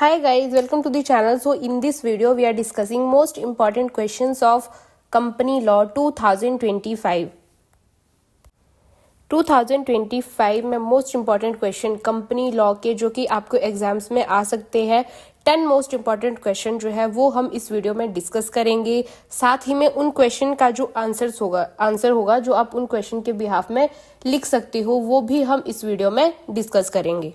Hi guys, welcome to the channel. So in this video we are discussing most important questions of Company Law 2025. 2025 में most important question company law के जो कि आपको exams में आ सकते हैं 10 most important question जो है वो हम इस वीडियो में डिस्कस करेंगे। साथ ही में उन क्वेश्चन का जो आंसर होगा जो आप उन क्वेश्चन के बिहाफ में लिख सकते हो वो भी हम इस वीडियो में डिस्कस करेंगे।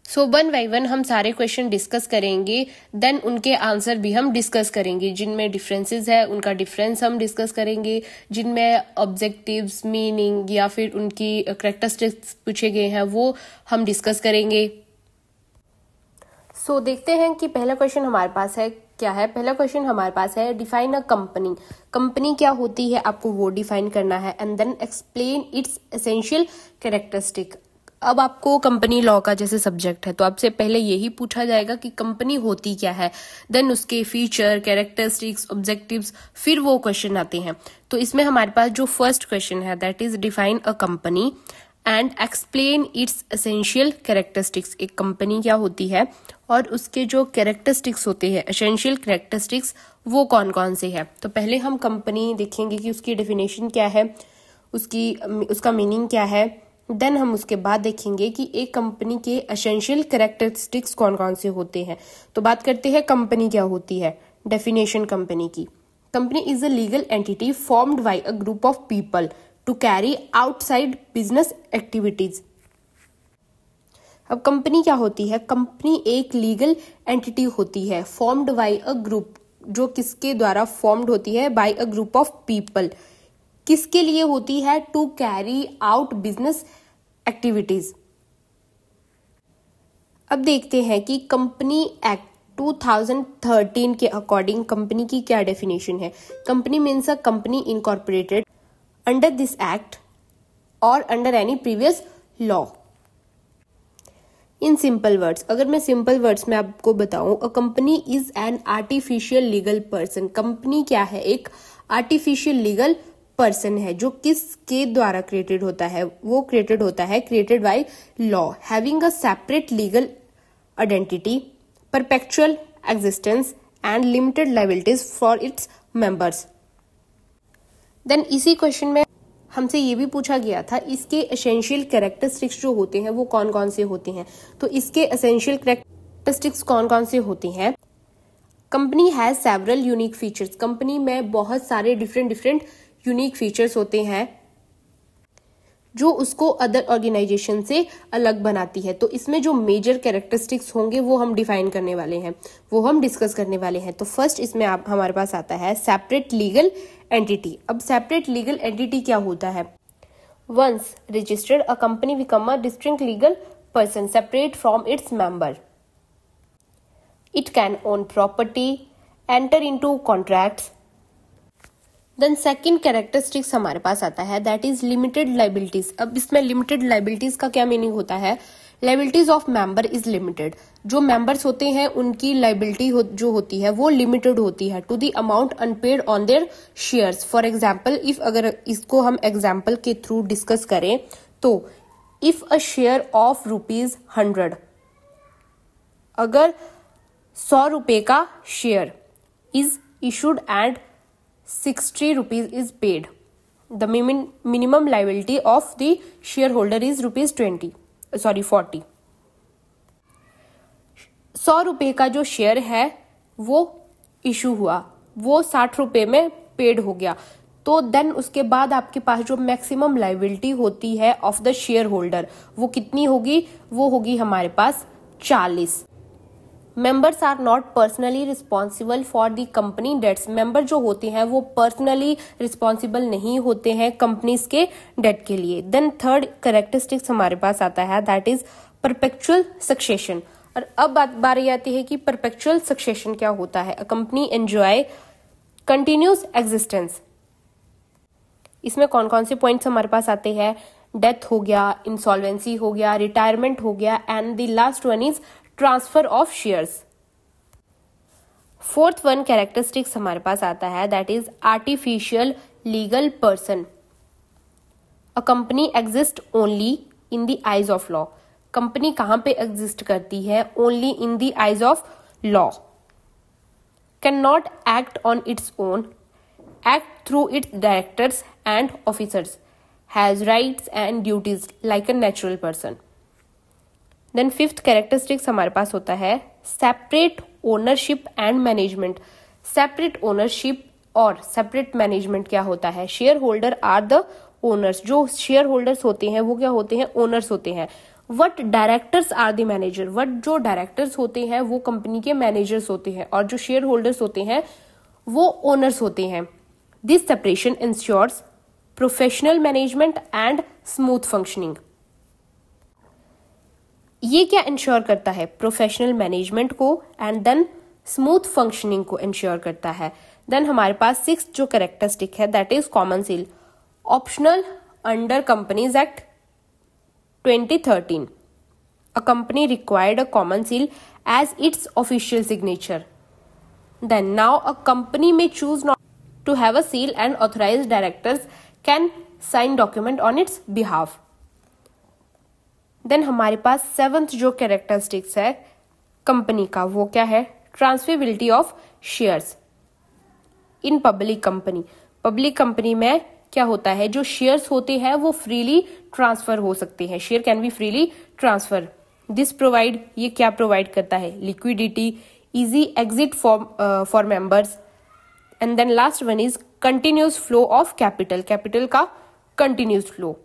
सो वन बाय वन हम सारे क्वेश्चन डिस्कस करेंगे, देन उनके आंसर भी हम डिस्कस करेंगे। जिनमें डिफरेंसेस है उनका डिफरेंस हम डिस्कस करेंगे, जिनमें ऑब्जेक्टिव्स, मीनिंग या फिर उनकी कैरेक्टरिस्टिक्स पूछे गए हैं वो हम डिस्कस करेंगे। सो देखते हैं कि पहला क्वेश्चन हमारे पास है क्या है। पहला क्वेश्चन हमारे पास है डिफाइन अ कंपनी। कंपनी क्या होती है आपको वो डिफाइन करना है and then explain its essential characteristic. अब आपको कंपनी लॉ का जैसे सब्जेक्ट है तो आपसे पहले यही पूछा जाएगा कि कंपनी होती क्या है, देन उसके फीचर, कैरेक्टरिस्टिक्स, ऑब्जेक्टिव्स, फिर वो क्वेश्चन आते हैं। तो इसमें हमारे पास जो फर्स्ट क्वेश्चन है that is define a company and explain its essential characteristics. एक कंपनी क्या होती है और उसके जो कैरेक्टरिस्टिक्स होते हैं, एसेंशियल कैरेक्टरिस्टिक्स, वो कौन कौन से हैं। तो पहले हम कंपनी देखेंगे कि उसकी डेफिनेशन क्या है, उसका मीनिंग क्या है। देन हम उसके बाद देखेंगे कि एक कंपनी के एसेंशियल कैरेक्टरिस्टिक्स कौन कौन से होते हैं। तो बात करते हैं कंपनी क्या होती है। डेफिनेशन कंपनी की, company is a legal entity formed by a group of people to carry outside business activities. अब कंपनी क्या होती है, कंपनी एक लीगल एंटिटी होती है फॉर्म्ड बाय अ ग्रुप, जो किसके द्वारा फॉर्म्ड होती है, by a group of people. किसके लिए होती है, to carry out business activities. अब देखते हैं कि कंपनी एक्ट 2013 के अकॉर्डिंग कंपनी की क्या डेफिनेशन है। Company means a company incorporated under this act और under any previous law. In simple words, अगर मैं सिंपल वर्ड्स में आपको बताऊं, a company is an artificial legal person. Company क्या है, एक आर्टिफिशियल लीगल पर्सन है जो किसके द्वारा क्रिएटेड होता है, वो created by law, having a separate legal identity, perpetual existence and limited liabilities for its members. Then इसी क्वेश्चन में हमसे ये भी पूछा गया था इसके एसेंशियल कैरेक्टरिस्टिक्स जो होते हैं वो कौन कौन से होते हैं। तो इसके एसेंशियल कैरेक्टरिस्टिक्स कौन कौन से होते हैं। Company has several unique features. Company में बहुत सारे डिफरेंट यूनिक फीचर्स होते हैं जो उसको अदर ऑर्गेनाइजेशन से अलग बनाती है। तो इसमें जो मेजर कैरेक्टरिस्टिक्स होंगे वो हम डिफाइन करने वाले हैं, वो हम डिस्कस करने वाले हैं। तो फर्स्ट इसमें हमारे पास आता है सेपरेट लीगल एंटिटी। अब सेपरेट लीगल एंटिटी क्या होता है, once registered a company become a distinct legal person separate from its member. It can own property, enter into contracts. Then second characteristics हमारे पास आता है दैट इज लिमिटेड लायबिलिटीज। अब इसमें लिमिटेड लायबिलिटीज का क्या मीनिंग होता है, liabilities of member is limited. जो मेंबर्स होते हैं उनकी लायबिलिटी जो होती है वो लिमिटेड होती है to the amount unpaid on their shares. For example, if अगर इसको हम एग्जाम्पल के थ्रू डिस्कस करें तो इफ अ शेयर ऑफ ₹100, अगर 100 रुपए का share is issued and 60 rupees is paid, the minimum liability of the shareholder is ₹40। 100 रुपए का जो शेयर है वो इशू हुआ, वो 60 रुपए में पेड हो गया। तो देन उसके बाद आपके पास जो मैक्सिमम लायबिलिटी होती है ऑफ द शेयर होल्डर वो कितनी होगी, वो होगी हमारे पास 40। Members are not personally responsible for the company debts. Member जो होते हैं वो पर्सनली रिस्पॉन्सिबल नहीं होते हैं कंपनीज के डेट के लिए। देन थर्ड कैरेक्टरिस्टिक्स हमारे पास आता है दैट इज परपेचुअल सक्सेशन। और अब बारी आती है कि परपेचुअल सक्सेशन क्या होता है। A company enjoy continuous existence. इसमें कौन कौन से पॉइंट्स हमारे पास आते हैं, डेथ हो गया, इंसॉल्वेंसी हो गया, रिटायरमेंट हो गया and the last one is transfer of shares. Fourth one characteristics हमारे पास आता है that is artificial legal person. A company exist only in the eyes of law. Company कहाँ पे एग्जिस्ट करती है? Only in the eyes of law, can not act on its own, act through its directors and officers, has rights and duties like a natural person. Then fifth characteristics हमारे पास होता है separate ownership and management. Separate ownership और separate management क्या होता है? Share holder are the owners, जो share holders होते हैं वो क्या होते हैं? ओनर्स होते हैं। What directors are the manager, what जो डायरेक्टर्स होते हैं वो कंपनी के मैनेजर्स होते हैं, और जो शेयर होल्डर्स होते हैं वो ओनर्स होते हैं। This separation ensures professional management and smooth functioning. ये क्या इंश्योर करता है? प्रोफेशनल मैनेजमेंट को एंड देन स्मूथ फंक्शनिंग को इंश्योर करता है। देन हमारे पास सिक्स जो कैरेक्टरिस्टिक है that is common seal, optional under companies act 2013। A company required a common seal as its official signature. Then now a company may choose not to have a seal and authorised directors can sign document on its behalf. Then हमारे पास seventh जो characteristics है company का वो क्या है? Transferability of shares in public company. Public company में क्या होता है? जो शेयर्स होते हैं वो फ्रीली ट्रांसफर हो सकते हैं, share can be freely transfer. This provide, ये क्या प्रोवाइड करता है? Liquidity, easy exit for members, and then last one is continuous flow of capital, capital का कंटिन्यूस फ्लो।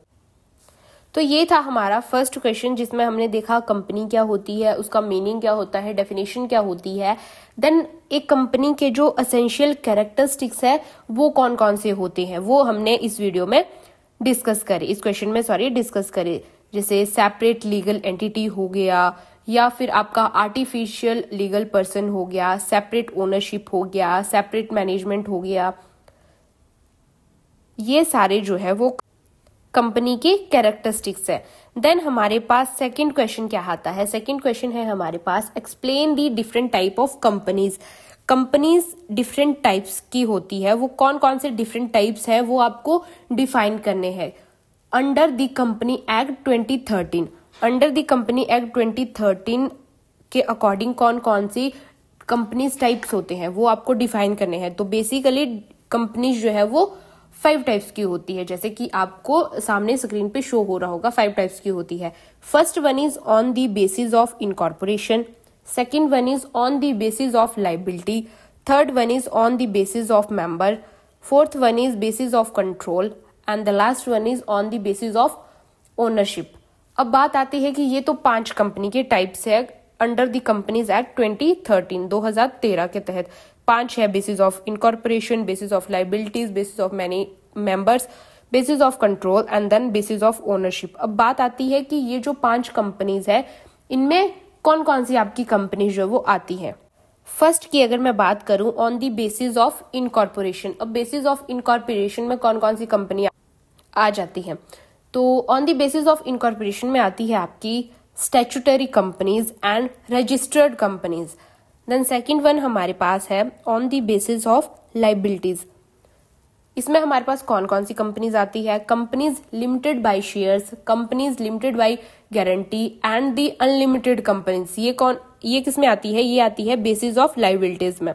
तो ये था हमारा फर्स्ट क्वेश्चन जिसमें हमने देखा कंपनी क्या होती है, उसका मीनिंग क्या होता है, डेफिनेशन क्या होती है। देन एक कंपनी के जो एसेंशियल कैरेक्टरिस्टिक्स है वो कौन कौन से होते हैं वो हमने इस वीडियो में डिस्कस करे, इस क्वेश्चन में डिस्कस करे। जैसे सेपरेट लीगल एंटिटी हो गया, या फिर आपका आर्टिफिशियल लीगल पर्सन हो गया, सेपरेट ओनरशिप हो गया, सेपरेट मैनेजमेंट हो गया। ये सारे जो है वो कंपनी के कैरेक्टरिस्टिक्स है। देन हमारे पास सेकंड क्वेश्चन क्या आता है? सेकंड क्वेश्चन है हमारे पास explain the different type of companies. Companies different types की होती है, वो कौन कौन से डिफरेंट टाइप्स है वो आपको डिफाइन करने हैं। Under the company act 2013, under the company act 2013 के अकॉर्डिंग कौन कौन सी कंपनीज टाइप्स होते हैं वो आपको डिफाइन करने हैं। तो बेसिकली कंपनीज जो है वो 5 टाइप्स की होती है, जैसे कि आपको सामने स्क्रीन पे शो हो रहा होगा 5 टाइप्स की होती है। First one is on the basis of incorporation, second one is on the basis of liability, third one is on the basis of member, fourth one is basis of control, and the last one is on the basis of ownership. अब बात आती है कि ये तो 5 company के types है under the companies act 2013 के तहत। 5 है, basis of incorporation, basis of liabilities, basis of many members, basis of control and then basis of ownership. अब बात आती है कि ये जो 5 कंपनीज है इनमें कौन कौन सी आपकी कंपनी जो वो आती है। फर्स्ट की अगर मैं बात करूं on the basis of incorporation, अब बेसिस ऑफ इनकॉर्पोरेशन में कौन कौन सी कंपनी आ जाती है? तो on the basis of incorporation में आती है आपकी statutory companies and registered companies. Then second one हमारे पास है on the basis of liabilities. इसमें हमारे पास कौन कौन सी कंपनीज आती है? Companies limited by shares, companies limited by guarantee and the unlimited companies. ये किस में आती है? ये आती है बेसिस ऑफ लाइबिलिटीज में।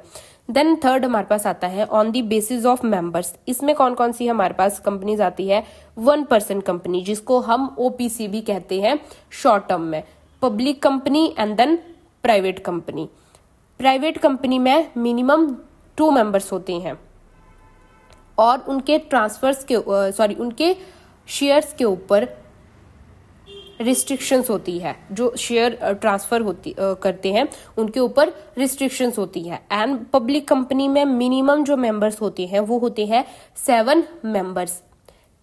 देन थर्ड हमारे पास आता है on the basis of members. इसमें कौन कौन सी हमारे पास कंपनीज आती है? 1% कंपनी, जिसको हम ओपीसी भी कहते हैं शॉर्ट टर्म में, public company and then private company. Private company में मिनिमम 2 मेंबर्स होते हैं और उनके ट्रांसफर्स के उनके शेयर्स के ऊपर रिस्ट्रिक्शंस होती है। जो शेयर ट्रांसफर करते हैं उनके ऊपर रिस्ट्रिक्शंस होती है। एंड पब्लिक कंपनी में मिनिमम जो मेंबर्स होते हैं वो होते हैं 7 मेंबर्स।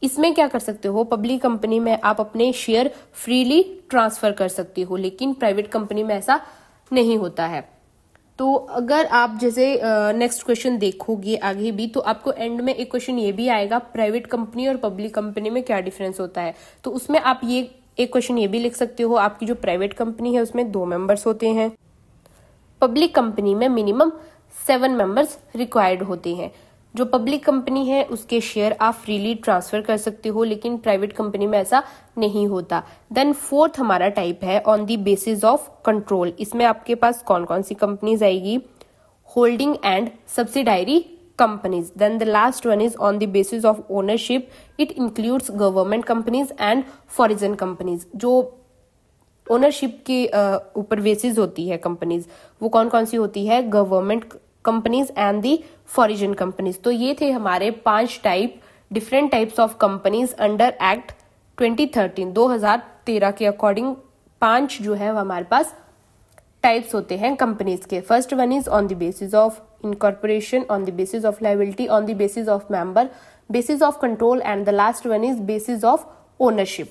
इसमें क्या कर सकते हो? पब्लिक कंपनी में आप अपने शेयर फ्रीली ट्रांसफर कर सकते हो, लेकिन प्राइवेट कंपनी में ऐसा नहीं होता है। तो अगर आप जैसे नेक्स्ट क्वेश्चन देखोगे आगे भी, तो आपको एंड में एक क्वेश्चन ये भी आएगा प्राइवेट कंपनी और पब्लिक कंपनी में क्या डिफरेंस होता है। तो उसमें आप ये एक क्वेश्चन ये भी लिख सकते हो, आपकी जो प्राइवेट कंपनी है उसमें 2 मेंबर्स होते हैं, पब्लिक कंपनी में मिनिमम 7 मेंबर्स रिक्वायर्ड होते हैं। जो पब्लिक कंपनी है उसके शेयर आप फ्रीली ट्रांसफर कर सकते हो, लेकिन प्राइवेट कंपनी में ऐसा नहीं होता। देन फोर्थ हमारा टाइप है on the basis of control. इसमें आपके पास कौन कौन सी कंपनीज आएगी? Holding and subsidiary companies. Then the last one is on the basis of ownership. It includes government companies and foreign companies. जो ओनरशिप के ऊपर बेसिस होती है कंपनीज, वो कौन कौन सी होती है? Government companies and the foreign companies. तो ये थे हमारे 5 type, different types of companies under act 2013 के अकॉर्डिंग 5 जो है वो हमारे पास टाइप्स होते हैं कंपनीज के। First one is on the basis of incorporation, on the basis of liability, on the basis of member, basis of control, and the last one is basis of ownership.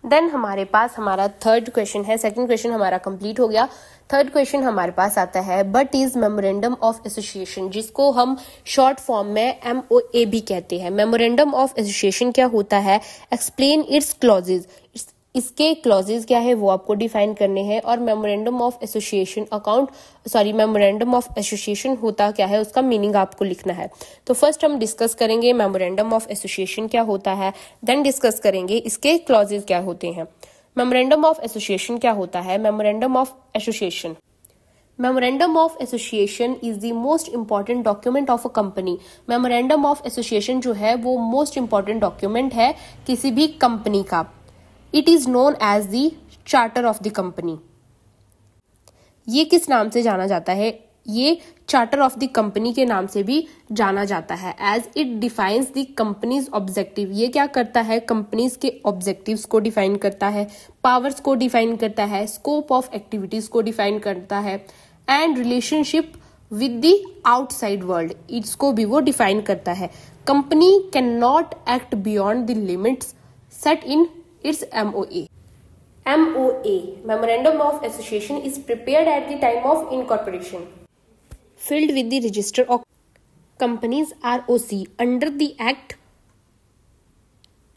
Then हमारे पास हमारा third question है। Second question हमारा complete हो गया। Third question हमारे पास आता है but is memorandum of association, जिसको हम शॉर्ट फॉर्म में MOA भी कहते हैं। मेमोरेंडम ऑफ एसोसिएशन क्या होता है? एक्सप्लेन इट्स क्लॉजेज, इसके क्लॉजेज क्या है वो आपको डिफाइन करने हैं। और memorandum of association memorandum of association होता क्या है, उसका मीनिंग आपको लिखना है। तो फर्स्ट हम डिस्कस करेंगे मेमोरेंडम ऑफ एसोसिएशन क्या होता है, देन डिस्कस करेंगे इसके क्लॉजेज क्या होते हैं। मेमोरेंडम ऑफ एसोसिएशन क्या होता है? Memorandum of association, memorandum of association is the most important document of a company. Memorandum of association जो है वो मोस्ट इंपॉर्टेंट डॉक्यूमेंट है किसी भी कंपनी का। It is known as the charter of the company. ये किस नाम से जाना जाता है? ये चार्टर ऑफ द कंपनी के नाम से भी जाना जाता है। As it defines the company's objective, ये क्या करता है? कंपनीज के ऑब्जेक्टिव्स को डिफाइन करता है, पावर्स को डिफाइन करता है, स्कोप ऑफ एक्टिविटीज को डिफाइन करता है, and relationship with the outside world, इसको भी वो डिफाइन करता है। Company can not act beyond the limits set in its MOA. MOA, Memorandum of Association, is prepared at the time of incorporation, filled with the register of companies ROC under the Act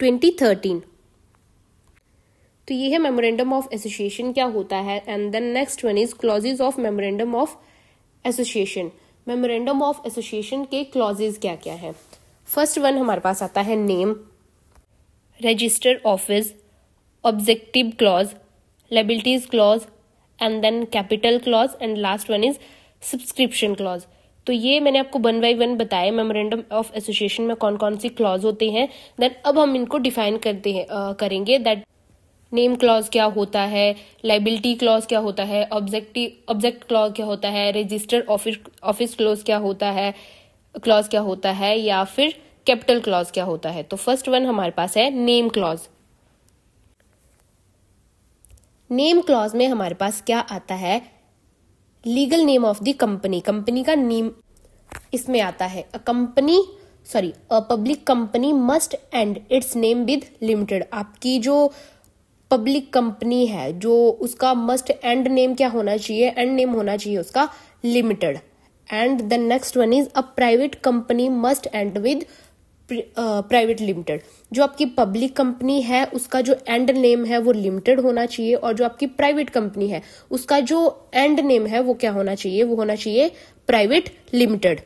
2013. तो ये है memorandum of association क्या होता है। And then next one is clauses of memorandum of association. Memorandum of association के clauses क्या क्या है? फर्स्ट वन हमारे पास आता है name, register office, objective clause, liabilities clause, and then capital clause, and last one is subscription clause. तो ये मैंने आपको 1 बाय 1 बताया मेमोरेंडम ऑफ एसोसिएशन में कौन कौन सी क्लॉज होते हैं। देन अब हम इनको डिफाइन करेंगे दैट नेम क्लॉज क्या होता है, लायबिलिटी क्लॉज क्या होता है, ऑब्जेक्ट क्लॉज क्या होता है, रजिस्टर ऑफिस क्लॉज क्या होता है, या फिर कैपिटल क्लॉज क्या होता है। तो फर्स्ट वन हमारे पास है नेम क्लॉज। नेम क्लॉज में हमारे पास क्या आता है? Legal name of the company, company का नेम इसमें आता है। अ public company must and it's name with limited. आपकी जो पब्लिक कंपनी है जो उसका मस्ट एंड नेम क्या होना चाहिए? एंड नेम होना चाहिए उसका limited. And the next one is a private company must and with private limited. जो आपकी पब्लिक कंपनी है उसका जो एंड नेम है वो लिमिटेड होना चाहिए, और जो आपकी प्राइवेट कंपनी है उसका जो एंड नेम है वो क्या होना चाहिए? वो होना चाहिए private limited.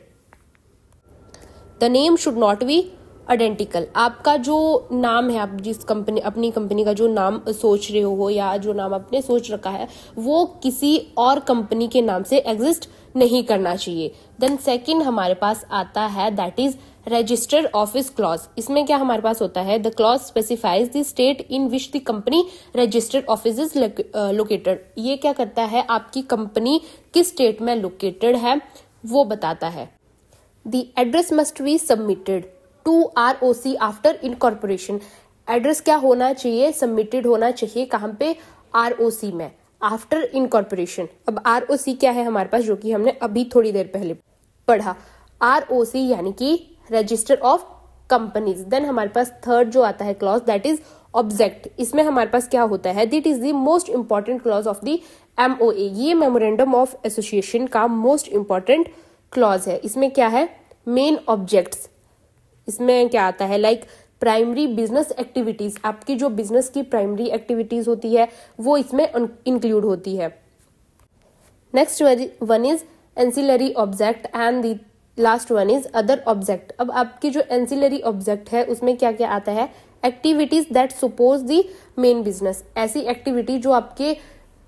The name should not be identical. आपका जो नाम है, आप जिस अपनी कंपनी का जो नाम सोच रहे हो या जो नाम आपने सोच रखा है वो किसी और कंपनी के नाम से एग्जिस्ट नहीं करना चाहिए। देन सेकंड हमारे पास आता है that is register office clause. इसमें क्या हमारे पास होता है? The clause specifies the state in which the company registered office is located. ये क्या करता है? आपकी कंपनी किस स्टेट में लोकेटेड है वो बताता है। The address must be submitted to ROC after incorporation. Address क्या होना चाहिए? सबमिटेड होना चाहिए। कहाँ पे? ROC में, आफ्टर इनकॉर्पोरेशन। अब ROC क्या है हमारे पास, जो कि हमने अभी थोड़ी देर पहले पढ़ा। ROC यानी कि रजिस्टर ऑफ कंपनीज। देन हमारे पास थर्ड जो आता है क्लॉज दैट इज ऑब्जेक्ट। इसमें हमारे पास क्या होता है? This is the most important clause of the MOA। ये मेमोरेंडम ऑफ एसोसिएशन का मोस्ट इंपॉर्टेंट क्लॉज है। इसमें क्या है? Main objects. इसमें क्या आता है? Like primary business activities. आपकी जो बिजनेस की प्राइमरी एक्टिविटीज होती है वो इसमें इंक्लूड होती है। Next one is ancillary object and the last one is other object. अब आपकी जो एंसिलरी ऑब्जेक्ट है उसमें क्या क्या आता है, activities that suppose the main business, ऐसी एक्टिविटी जो आपके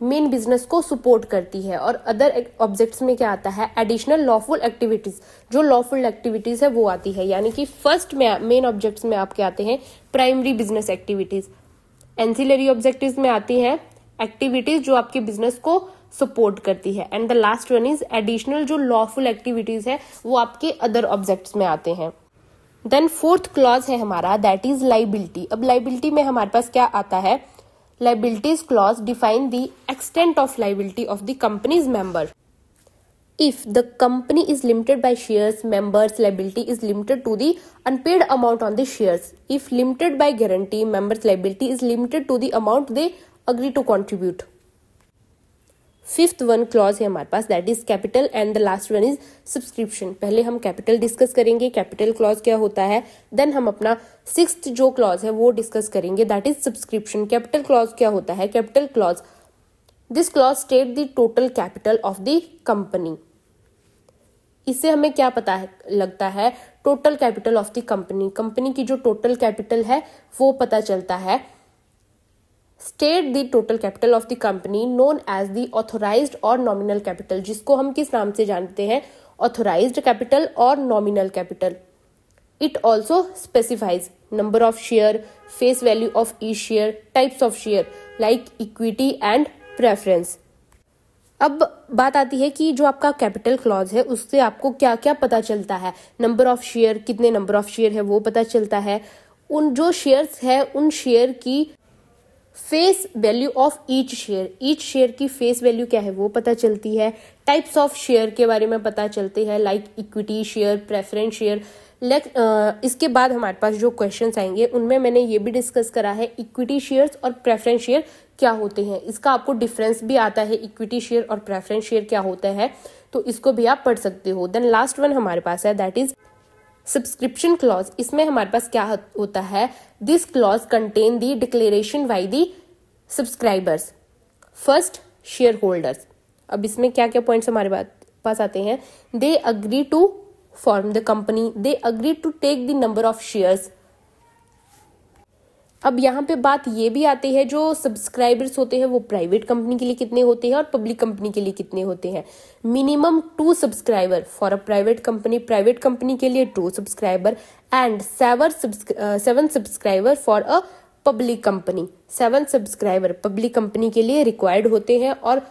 मेन बिजनेस को सपोर्ट करती है। और अदर ऑब्जेक्ट्स में क्या आता है, एडिशनल लॉफुल एक्टिविटीज, जो लॉफुल एक्टिविटीज है वो आती है। यानी कि फर्स्ट में मेन ऑब्जेक्ट्स में आपके आते हैं primary business activities, ancillary objectives में आती है एक्टिविटीज जो आपके बिजनेस को सपोर्ट करती है, and the last one is additional जो लॉफुल एक्टिविटीज है वो आपके अदर ऑब्जेक्ट्स में आते हैं। देन फोर्थ क्लॉज है हमारा, दैट इज लाइबिलिटी। अब लाइबिलिटी में हमारे पास क्या आता है, liabilities clause define the extent of liability of the companies member. If the company is limited by shares, members' liability is limited to the unpaid amount on the shares. If limited by guarantee, members' liability is limited to the amount they agree to contribute. Fifth one clause है हमारे पास, that is capital, and the last one is subscription. पहले हम capital discuss करेंगे, capital clause क्या होता है, then हम अपना सिक्स्थ जो क्लॉज है वो डिस्कस करेंगे, that is subscription. Capital clause क्या होता है, capital clause, this clause state the total capital of the company. इससे हमें क्या पता है, लगता है total capital of the company, company की जो टोटल कैपिटल है वो पता चलता है। State the total capital of the company known as the authorised और नॉमिनल कैपिटल, जिसको हम किस नाम से जानते हैं, ऑथोराइज्ड कैपिटल और nominal capital. It also specifies number of share, face value of each share, types of share like equity and preference. अब बात आती है कि जो आपका कैपिटल क्लॉज है उससे आपको क्या क्या पता चलता है, नंबर ऑफ शेयर, कितने नंबर ऑफ शेयर है वो पता चलता है, उन जो शेयर्स है उन शेयर की face value of each share की फेस वैल्यू क्या है वो पता चलती है, टाइप्स ऑफ शेयर के बारे में पता चलते हैं like equity share, preference share. इसके बाद हमारे पास जो क्वेश्चंस आएंगे उनमें मैंने ये भी डिस्कस करा है इक्विटी शेयर्स और प्रेफरेंस शेयर क्या होते हैं, इसका आपको डिफरेंस भी आता है, इक्विटी शेयर और प्रेफरेंस शेयर क्या होता है, तो इसको भी आप पढ़ सकते हो। देन लास्ट वन हमारे पास है, दैट इज सब्सक्रिप्शन क्लॉज। इसमें हमारे पास क्या होता है, this clause contain the declaration by the subscribers, first share holders. अब इसमें क्या क्या पॉइंट्स हमारे पास आते हैं, they agree to form the company, they agree to take the number of shares. अब यहाँ पे बात ये भी आती है, जो सब्सक्राइबर्स होते हैं वो प्राइवेट कंपनी के लिए कितने होते हैं और पब्लिक कंपनी के लिए कितने होते हैं। Minimum 2 subscriber for a private company के लिए 2 subscriber and 7 subscriber for a public company. 7 subscriber public company के लिए रिक्वायर्ड होते हैं और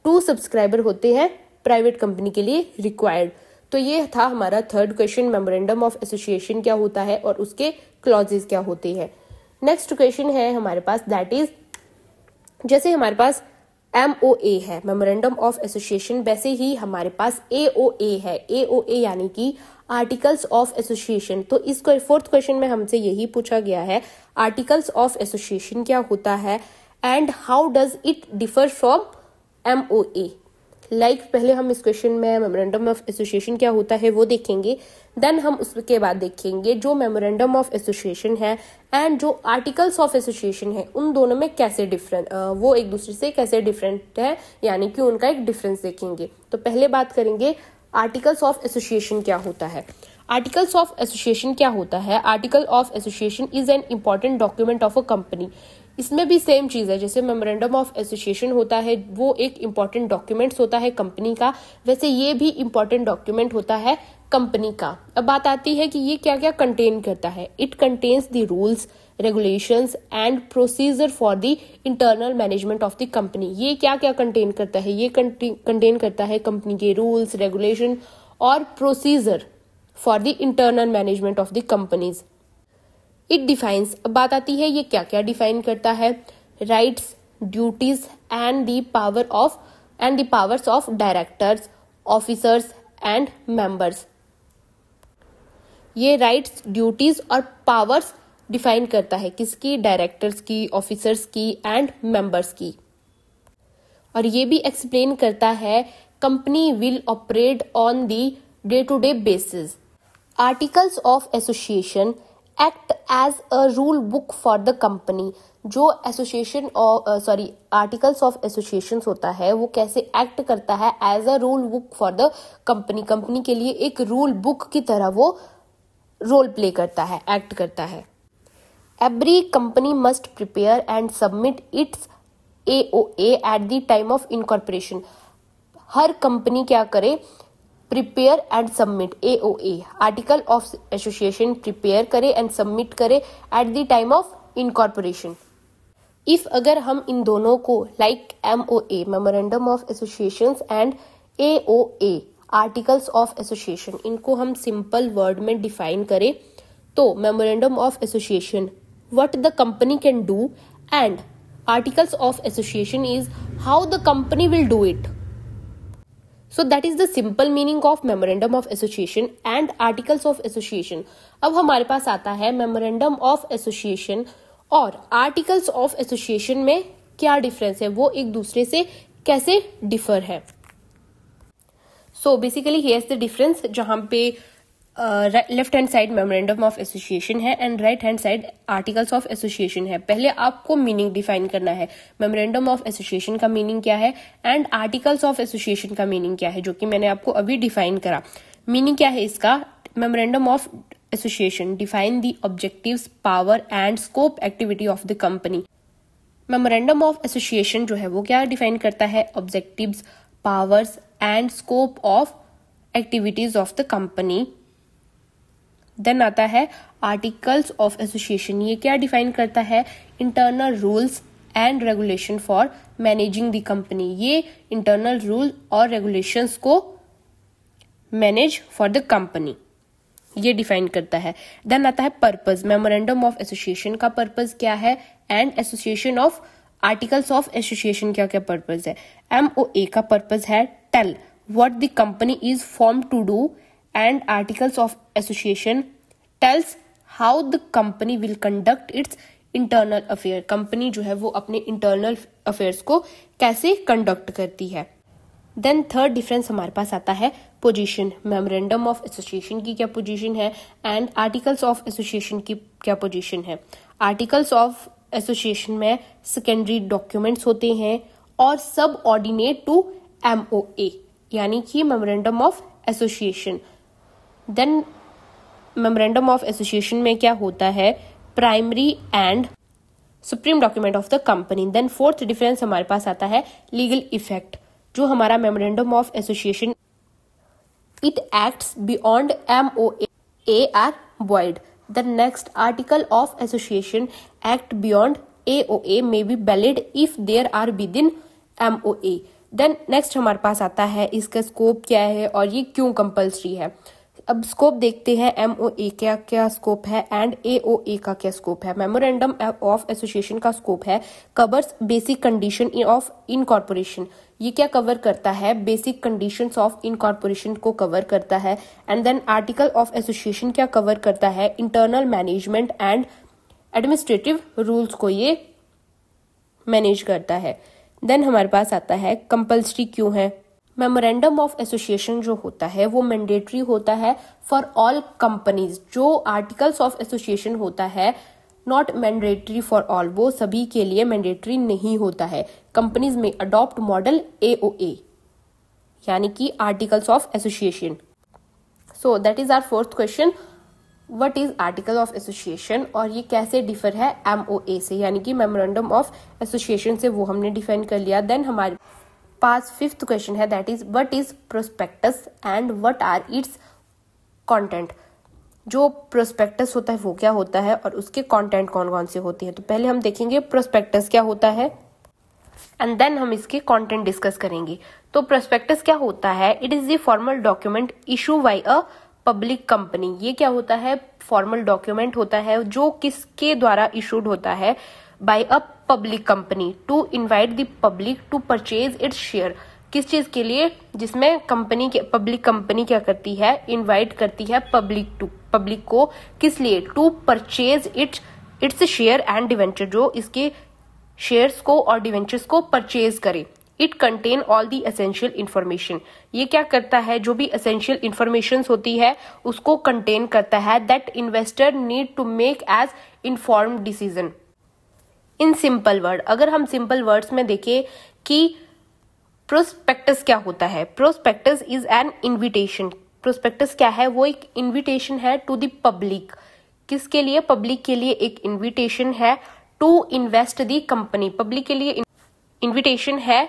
2 सब्सक्राइबर होते हैं प्राइवेट कंपनी के लिए रिक्वायर्ड। तो ये था हमारा third question, memorandum of association क्या होता है और उसके क्लॉजेस क्या होते हैं। नेक्स्ट क्वेश्चन है हमारे पास, दैट इज, जैसे हमारे पास MOA है मेमोरेंडम ऑफ एसोसिएशन, वैसे ही हमारे पास AOA है। AOA यानी कि आर्टिकल्स ऑफ एसोसिएशन। तो इस फोर्थ क्वेश्चन में हमसे यही पूछा गया है, आर्टिकल्स ऑफ एसोसिएशन क्या होता है and how does it differ from MOA। पहले हम इस क्वेश्चन में मेमोरेंडम ऑफ एसोसिएशन क्या होता है वो देखेंगे, देन हम उसके बाद देखेंगे जो मेमोरेंडम ऑफ एसोसिएशन है एंड जो आर्टिकल्स ऑफ एसोसिएशन है उन दोनों में कैसे वो एक दूसरे से कैसे डिफरेंट है, यानी कि उनका एक डिफरेंस देखेंगे। तो पहले बात करेंगे आर्टिकल्स ऑफ एसोसिएशन क्या होता है। आर्टिकल्स ऑफ एसोसिएशन क्या होता है, article of association is an important document of a company. इसमें भी सेम चीज है, जैसे मेमोरेंडम ऑफ एसोसिएशन होता है वो एक इम्पॉर्टेंट डॉक्यूमेंट्स होता है कंपनी का, वैसे ये भी इम्पॉर्टेंट डॉक्यूमेंट होता है कंपनी का। अब बात आती है कि ये क्या क्या कंटेन करता है। It contains the rules, regulations and procedure for the internal management of the company. ये क्या क्या कंटेन करता है, ये कंटेन करता है कंपनी के रूल्स, रेगुलेशन और procedure for the internal management of the companies. It defines, अब बात आती है ये क्या क्या डिफाइन करता है, rights, duties and the powers of directors, officers and members. ये राइट्स, ड्यूटीज और पावर्स डिफाइन करता है किसकी, डायरेक्टर्स की, ऑफिसर्स की एंड मेंबर्स की। और ये भी एक्सप्लेन करता है company will operate on the day to day basis. Articles of association act as a rule book for the company. जो एसोसिएशन आर्टिकल्स ऑफ एसोसिएशन होता है वो कैसे एक्ट करता है as a rule book for the company, company के लिए एक रूल बुक की तरह वो रोल प्ले करता है, एक्ट करता है। Every company must prepare and submit it's AOA at the time of incorporation. Her company क्या करे, prepare and submit AOA article of association prepare करे एंड सबमिट करे at the time of incorporation. If अगर हम इन दोनों को like MOA memorandum of association and AOA articles of association, इनको हम सिंपल वर्ड में डिफाइन करें तो memorandum of association what the company can do and articles of association is how the company will do it. So that is the simple meaning of memorandum of association and articles of association। अब हमारे पास आता है memorandum of association और articles of association में क्या difference है, वो एक दूसरे से कैसे डिफर है। So basically here's the difference, जहां पे left hand side memorandum of association है and right hand side articles of association है। पहले आपको मीनिंग डिफाइन करना है, मेमोरेंडम ऑफ एसोसिएशन का मीनिंग क्या है एंड आर्टिकल्स ऑफ एसोसिएशन का मीनिंग क्या है, जो कि मैंने आपको अभी डिफाइन करा। मीनिंग क्या है इसका, memorandum of association define the objectives, power and scope activity of the company. Memorandum of association जो है वो क्या डिफाइन करता है, objectives, powers and scope of activities of the company. Then आता है आर्टिकल्स ऑफ एसोसिएशन, ये क्या डिफाइन करता है, internal rules and regulation for managing the company. ये इंटरनल रूल और रेगुलेशंस को मैनेज फॉर द कंपनी, ये डिफाइन करता है। देन आता है पर्पस, मेमोरेंडम ऑफ एसोसिएशन का पर्पस क्या है and association of articles of association क्या क्या पर्पस है। MOA का पर्पस है tell what the company is form to do and articles of association tells how the company will conduct its internal affair। Company जो है वो अपने internal affairs को कैसे कंडक्ट करती है। देन थर्ड डिफरेंस हमारे पास आता है पोजीशन, मेमोरेंडम ऑफ एसोसिएशन की क्या पोजीशन है एंड आर्टिकल्स ऑफ एसोसिएशन की क्या पोजीशन है। आर्टिकल्स ऑफ एसोसिएशन में सेकेंडरी डॉक्यूमेंट्स होते हैं और सब ऑर्डिनेट टू MOA यानी कि memorandum of association. Then memorandum of association में क्या होता है, primary and supreme document of the company. Then fourth difference हमारे पास आता है लीगल इफेक्ट, जो हमारा memorandum of association it acts beyond MOA are void। The next article of association act beyond AOA may be valid if there are within MOA। Then next हमारे पास आता है इसका स्कोप क्या है और ये क्यों कंपल्सरी है। अब स्कोप देखते हैं, MOA क्या क्या स्कोप है एंड AOA का क्या स्कोप है। मेमोरेंडम ऑफ एसोसिएशन का स्कोप है covers basic condition of incorporation. ये क्या कवर करता है, बेसिक कंडीशंस ऑफ इनकॉर्पोरेशन को कवर करता है। And then article of association क्या कवर करता है, internal management and administrative rules को ये मैनेज करता है। देन हमारे पास आता है कंपल्सरी क्यों है। मेमोरेंडम ऑफ एसोसिएशन जो होता है वो मैंडेटरी होता है फॉर ऑल कंपनीज। जो आर्टिकल्स ऑफ एसोसिएशन होता है नॉट मैंडेटरी फॉर ऑल, वो सभी के लिए मैंडेटरी नहीं होता है। कंपनीज में अडॉप्ट मॉडल AOA यानी कि articles of association. So that is our fourth question, what is article of association और ये कैसे डिफर है MOA से, यानी कि मेमोरेंडम ऑफ एसोसिएशन से, वो हमने डिफाइन कर लिया। देन हमारे पास फिफ्थ क्वेश्चन है, that is what is prospectus and what are its content. जो प्रोस्पेक्टस होता है वो क्या होता है और उसके कंटेंट कौन कौन से होते हैं। तो पहले हम देखेंगे प्रोस्पेक्टस क्या होता है एंड देन हम इसके कंटेंट डिस्कस करेंगे। तो प्रोस्पेक्टस क्या होता है, it is the formal document issue bye a public company. ये क्या होता है, फॉर्मल डॉक्यूमेंट होता है जो किसके द्वारा इशूड होता है, by a public company to invite the public to purchase its share. किस चीज के लिए, जिसमें कंपनी के पब्लिक कंपनी क्या करती है, इनवाइट करती है पब्लिक को, किस लिए, to purchase its share and debenture, जो इसके शेयर्स को और डिवेंचर्स को परचेज करे। It contain all the essential information. ये क्या करता है, जो भी एसेंशियल इंफॉर्मेशन होती है उसको कंटेन करता है that investor need to make as informed decision. In simple word, अगर हम सिंपल वर्ड्स में देखें कि प्रोस्पेक्टस क्या होता है, prospectus is an invitation. Prospectus क्या है, वो एक इन्विटेशन है टू द पब्लिक। किसके लिए, पब्लिक के लिए एक इन्विटेशन है to invest the company. Public के लिए इन्विटेशन है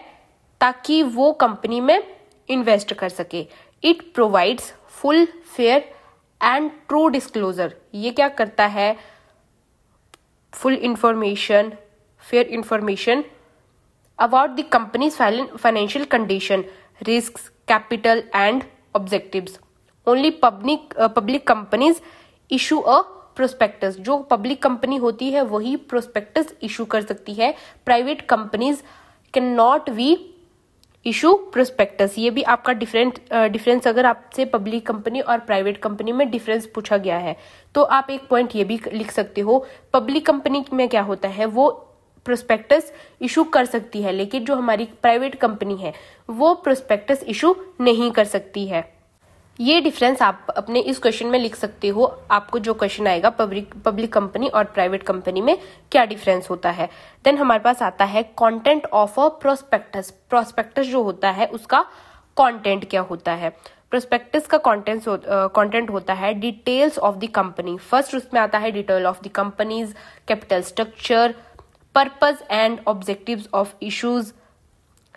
ताकि वो कंपनी में इन्वेस्ट कर सके। It provides full fair and true disclosure. ये क्या करता है, full information, fair information about the companies financial condition, risk, capital and objectives. Only public companies issue a prospectus. जो पब्लिक कंपनी होती है वही प्रोस्पेक्टस इशू कर सकती है। Private companies can not B issue prospectus. ये भी आपका डिफरेंस अगर आपसे पब्लिक कंपनी और प्राइवेट कंपनी में डिफरेंस पूछा गया है तो आप एक पॉइंट ये भी लिख सकते हो, पब्लिक कंपनी में क्या होता है, वो प्रोस्पेक्टस इशू कर सकती है, लेकिन जो हमारी प्राइवेट कंपनी है वो प्रोस्पेक्टस इशू नहीं कर सकती है। ये डिफरेंस आप अपने इस क्वेश्चन में लिख सकते हो। आपको जो क्वेश्चन आएगा पब्लिक कंपनी और प्राइवेट कंपनी में क्या डिफरेंस होता है। देन हमारे पास आता है content of a prospectus. Prospectus जो होता है उसका कंटेंट क्या होता है। प्रोस्पेक्टस का कंटेंट होता है details of the company. First उसमें आता है detail of the company's, capital structure, purpose and objectives of issues,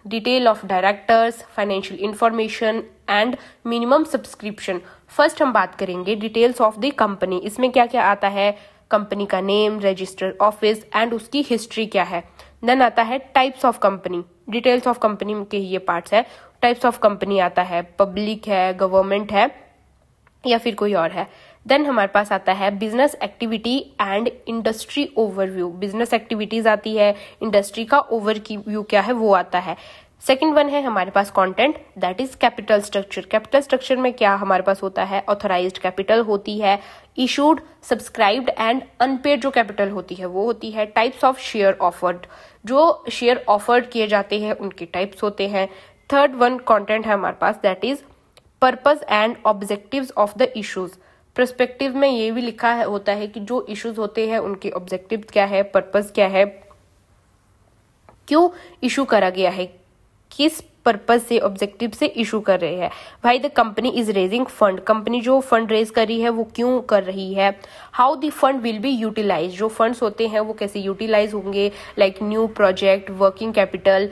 detail of directors, financial information and minimum subscription. First हम बात करेंगे डिटेल्स ऑफ द कंपनी। इसमें क्या क्या आता है, कंपनी का नेम, रजिस्टर्ड ऑफिस एंड उसकी हिस्ट्री क्या है। देन आता है types of company. Details of company के ये पार्ट्स है। टाइप्स ऑफ कंपनी आता है, पब्लिक है, गवर्नमेंट है या फिर कोई और है। देन हमारे पास आता है business activity and industry overview. Business activities आती है, इंडस्ट्री का ओवरव्यू क्या है वो आता है। सेकंड वन है हमारे पास content, that is capital structure. Capital structure में क्या हमारे पास होता है, ऑथराइज्ड कैपिटल होती है, इशूड, सब्सक्राइब्ड एंड अनपेड जो कैपिटल होती है वो होती है। टाइप्स ऑफ शेयर ऑफर्ड, जो शेयर ऑफर्ड किए जाते हैं उनके टाइप्स होते हैं। थर्ड वन कंटेंट है हमारे पास, that is purpose and objectives of the issues. Perspective में ये भी लिखा है होता है कि जो इश्यूज होते हैं उनके ऑब्जेक्टिव क्या है, पर्पस क्या है, क्यों इशू करा गया है, किस पर्पस से, ऑब्जेक्टिव से इशू कर रहे हैं। भाई the company is raising fund, company जो फंड रेज कर रही है वो क्यों कर रही है। How the fund will be utilise, जो फंड्स होते हैं वो कैसे यूटिलाइज होंगे, like new project, working capital,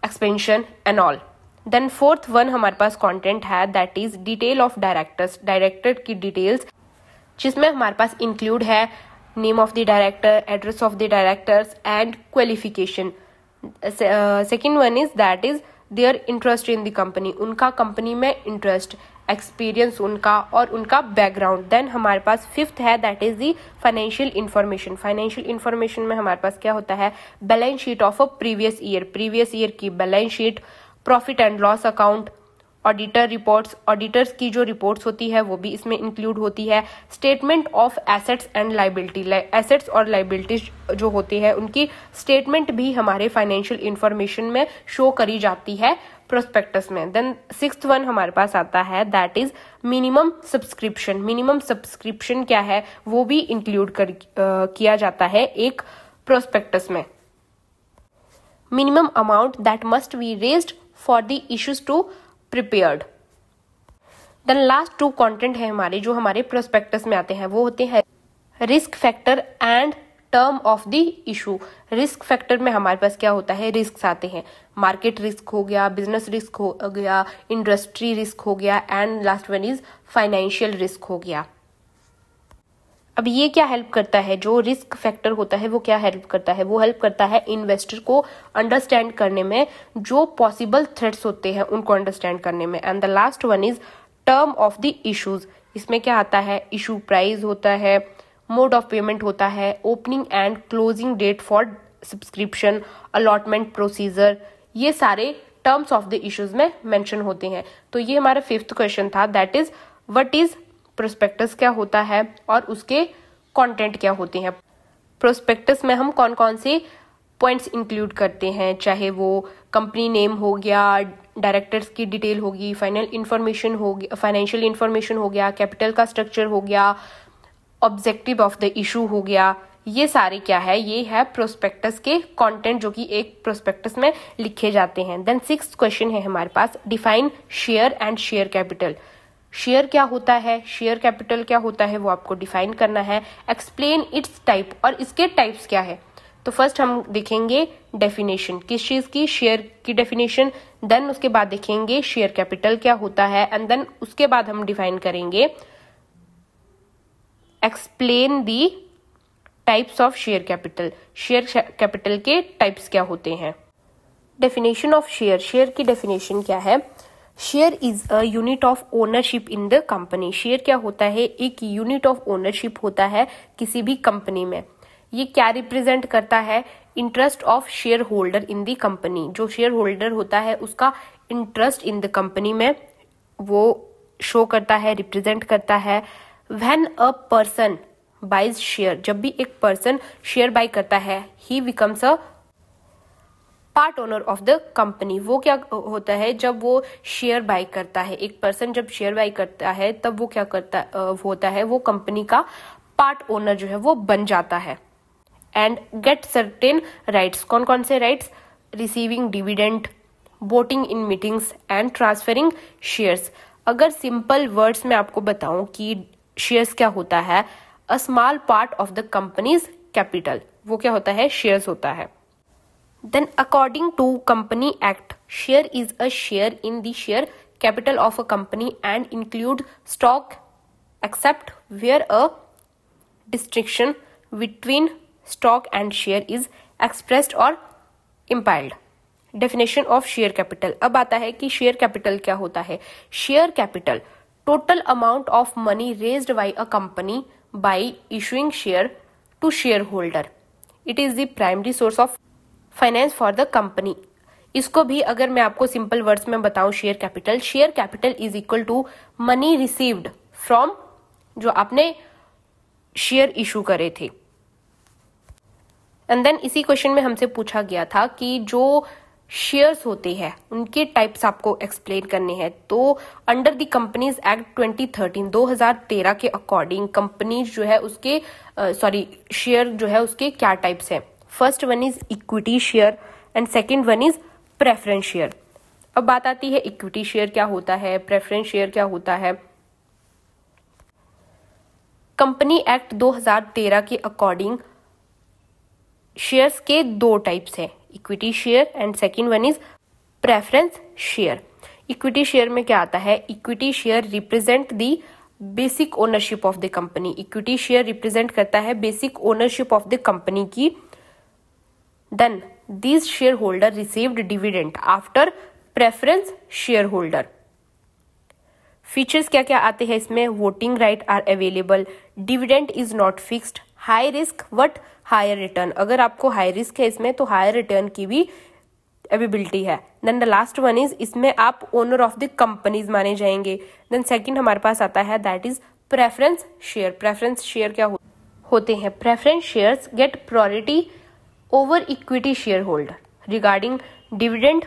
expansion and all. Then fourth one हमारे पास कंटेंट है, that is detail of directors. Director की डिटेल्स जिसमें हमारे पास इंक्लूड है name of the director, address of the directors and qualification. Second one is that is their interest in the company, उनका company में इंटरेस्ट, एक्सपीरियंस उनका और उनका बैकग्राउंड। देन हमारे पास फिफ्थ है that is the financial information. Financial information में हमारे पास क्या होता है, balance sheet of a previous year की balance sheet, profit and loss account, auditor reports, auditors की जो रिपोर्ट्स होती है वो भी इसमें इंक्लूड होती है। Statement of assets and liability, assets और लाइबिलिटीज जो होती है उनकी स्टेटमेंट भी हमारे फाइनेंशियल इंफॉर्मेशन में शो करी जाती है प्रोस्पेक्टस में। देन सिक्स्थ वन हमारे पास आता है that is minimum subscription. Minimum subscription क्या है वो भी इंक्लूड किया जाता है एक प्रोस्पेक्टस में। Minimum amount that must be raised for the issues to prepared. Then last two content है हमारे जो हमारे प्रोस्पेक्टस में आते हैं, वो होते हैं risk factor and term of the issue. Risk factor में हमारे पास क्या होता है, रिस्क आते हैं, मार्केट रिस्क हो गया, बिजनेस रिस्क हो गया, इंडस्ट्री रिस्क हो गया and last one is financial risk हो गया। अब ये क्या हेल्प करता है, जो रिस्क फैक्टर होता है वो क्या हेल्प करता है, वो हेल्प करता है इन्वेस्टर को अंडरस्टैंड करने में, जो पॉसिबल थ्रेट्स होते हैं उनको अंडरस्टैंड करने में। And the last one is term of the issues. इसमें क्या आता है, इशू प्राइस होता है, मोड ऑफ पेमेंट होता है, opening and closing date for subscription, allotment procedure, ये सारे टर्म्स ऑफ द इश्यूज में मेंशन होते हैं। तो ये हमारा फिफ्थ क्वेश्चन था, that is what is prospectus क्या होता है और उसके कंटेंट क्या होते हैं। प्रोस्पेक्टस में हम कौन कौन से पॉइंट्स इंक्लूड करते हैं, चाहे वो कंपनी नेम हो गया, डायरेक्टर्स की डिटेल होगी, फाइनल इंफॉर्मेशन हो गया, फाइनेंशियल इंफॉर्मेशन हो गया, कैपिटल का स्ट्रक्चर हो गया, ऑब्जेक्टिव ऑफ द इशू हो गया। ये सारे क्या है, ये है प्रोस्पेक्टस के कंटेंट जो कि एक प्रोस्पेक्टस में लिखे जाते हैं। देन 6th क्वेश्चन है हमारे पास, define share and share capital. Share क्या होता है, शेयर कैपिटल क्या होता है, वो आपको डिफाइन करना है। एक्सप्लेन इट्स टाइप, और इसके टाइप्स क्या है। तो फर्स्ट हम देखेंगे डेफिनेशन, किस चीज की, शेयर की डेफिनेशन। देन उसके बाद देखेंगे शेयर कैपिटल क्या होता है, एंड देन उसके बाद हम डिफाइन करेंगे explain the types of share capital, share capital के टाइप्स क्या होते हैं। डेफिनेशन ऑफ शेयर, शेयर की डेफिनेशन क्या है। Share is a unit of ownership in the company. Share क्या होता है, एक यूनिट ऑफ ओनरशिप होता है किसी भी कंपनी में। ये क्या रिप्रेजेंट करता है, interest of share holder in the company. जो शेयर होल्डर होता है उसका इंटरेस्ट इन द कंपनी में वो शो करता है, रिप्रेजेंट करता है। When a person buys share, जब भी एक पर्सन शेयर बाय करता है, he becomes a part owner of the company. वो क्या होता है, जब वो शेयर बाय करता है, एक पर्सन जब शेयर बाय करता है तब वो क्या करता होता है, वो कंपनी का पार्ट ओनर जो है वो बन जाता है। एंड गेट सर्टेन राइट्स, कौन कौन से rights, receiving dividend, voting in meetings and transferring shares. अगर सिंपल वर्ड्स में आपको बताऊं कि शेयर्स क्या होता है, a small part of the company's capital, वो क्या होता है, शेयर्स होता है। Then according to company act, share is a share in the share capital of a company and include stock except where a distinction between stock and share is expressed or implied. Definition of share capital, अब आता है कि share capital क्या होता है। Share capital, total amount of money raised by a company by issuing share to shareholder. It is the primary source of finance for the company. इसको भी अगर मैं आपको सिंपल वर्ड्स में बताऊं, share capital is equal to money received from, जो आपने share issue करे थे। एंड देन इसी क्वेश्चन में हमसे पूछा गया था कि जो शेयर्स होते हैं उनके टाइप्स आपको एक्सप्लेन करने हैं। तो अंडर द कंपनीज एक्ट 2013 के अकॉर्डिंग कंपनीज जो है उसके शेयर जो है उसके क्या टाइप्स हैं। First one is equity share and second one is preference share. अब बात आती है इक्विटी शेयर क्या होता है, प्रेफरेंस शेयर क्या होता है। कंपनी एक्ट 2013 के अकॉर्डिंग शेयर्स के दो टाइप्स हैं, equity share and second one is preference share. Equity share में क्या आता है, equity share represent the basic ownership of the company. Equity share represent करता है basic ownership of the company की। Then this share holder received dividend after preference share holder. Features क्या क्या आते हैं इसमें, voting right are available, dividend is not fixed, high risk but higher return. अगर आपको हाई रिस्क है इसमें तो हायर रिटर्न की भी एबिलिटी है। Then the last one is, इसमें आप ओनर ऑफ द कंपनीज माने जाएंगे। देन सेकंड हमारे पास आता है that is preference share. Preference share क्या होते हैं, preference shares get priority over equity shareholder regarding dividend,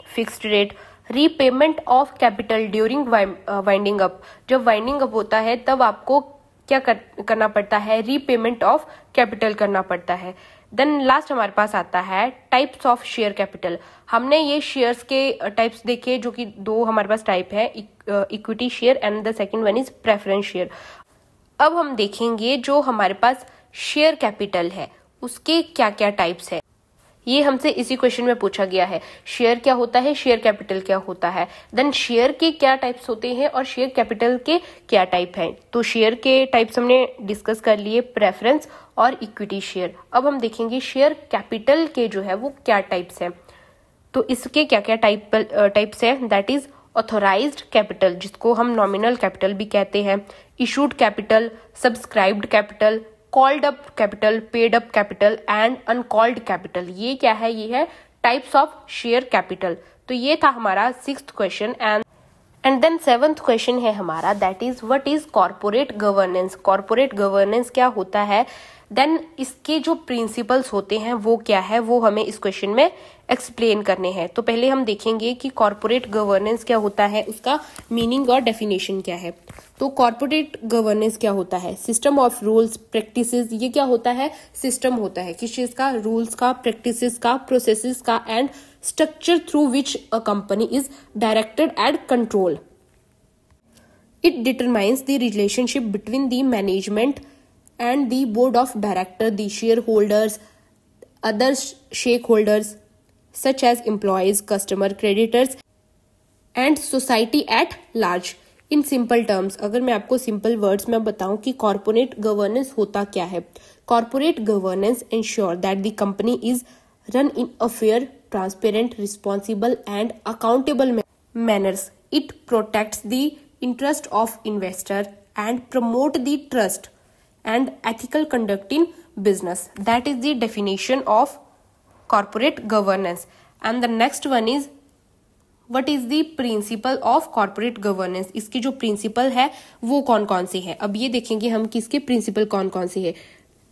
fixed rate, repayment of capital during winding up. जब वाइंडिंग अप होता है तब आपको क्या करना पड़ता है, रीपेमेंट ऑफ कैपिटल करना पड़ता है। देन लास्ट हमारे पास आता है टाइप्स ऑफ शेयर कैपिटल। हमने ये शेयर्स के टाइप्स देखे जो कि दो हमारे पास टाइप है, equity share and the second one is preference share. अब हम देखेंगे जो हमारे पास शेयर कैपिटल है उसके क्या क्या टाइप्स है। ये हमसे इसी क्वेश्चन में पूछा गया है, शेयर क्या होता है, शेयर कैपिटल क्या होता है। देन शेयर के क्या टाइप्स होते हैं और शेयर कैपिटल के क्या टाइप हैं। तो शेयर के टाइप्स हमने डिस्कस कर लिए, प्रेफरेंस और इक्विटी शेयर। अब हम देखेंगे शेयर कैपिटल के जो है वो क्या टाइप्स हैं। तो इसके क्या क्या टाइप्स हैं, दैट इज ऑथोराइज्ड कैपिटल, जिसको हम नॉमिनल कैपिटल भी कहते हैं, issued capital, subscribed capital, called up capital, paid up capital and uncalled capital. ये क्या है, ये है टाइप्स ऑफ शेयर कैपिटल। तो ये था हमारा 6th question and and then 7th question है हमारा, that is what is corporate governance. Corporate governance क्या होता है, देन इसके जो प्रिंसिपल्स होते हैं वो क्या है, वो हमें इस क्वेश्चन में एक्सप्लेन करने हैं। तो पहले हम देखेंगे कि कॉर्पोरेट गवर्नेंस क्या होता है, उसका मीनिंग और डेफिनेशन क्या है। तो कॉर्पोरेट गवर्नेंस क्या होता है, सिस्टम ऑफ रूल्स प्रैक्टिसेस। ये क्या होता है, सिस्टम होता है किस चीज का, रूल्स का, प्रैक्टिसेस का, प्रोसेसेस का and structure through which a company is directed and control. It determines the relationship between the management and the board of directors, the shareholders, other stakeholders such as employees, customer, creditors and society at large. In simple terms, अगर मैं आपको simple words में बताऊं कि corporate governance होता क्या है। Corporate governance ensure that the company is run in a fair, transparent, responsible and accountable manners. It protects the interest of investor and promote the trust and ethical conduct in business. That is the definition of corporate governance. And the next one is what is the principle of corporate governance. इसके जो principle है वो कौन कौन से हैं, अब ये देखेंगे हम कि इसके principle कौन कौन से हैं।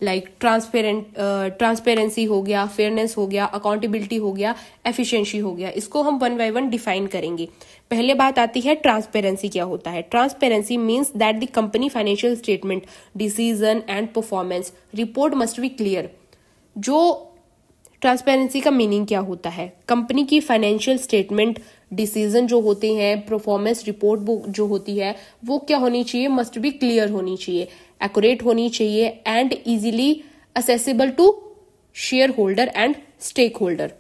लाइक ट्रांसपेरेंसी हो गया, फेयरनेस हो गया, अकाउंटेबिलिटी हो गया, एफिशिएंसी हो गया। इसको हम वन बाय वन डिफाइन करेंगे। पहले बात आती है ट्रांसपेरेंसी क्या होता है। Transparency means that the company financial statement, decision and performance report must be clear. जो ट्रांसपेरेंसी का मीनिंग क्या होता है, कंपनी की फाइनेंशियल स्टेटमेंट, डिसीजन जो होते हैं, परफॉर्मेंस रिपोर्ट जो होती है वो क्या होनी चाहिए, मस्ट बी क्लियर होनी चाहिए, एक्यूरेट होनी चाहिए and easily accessible to shareholder and stakeholder.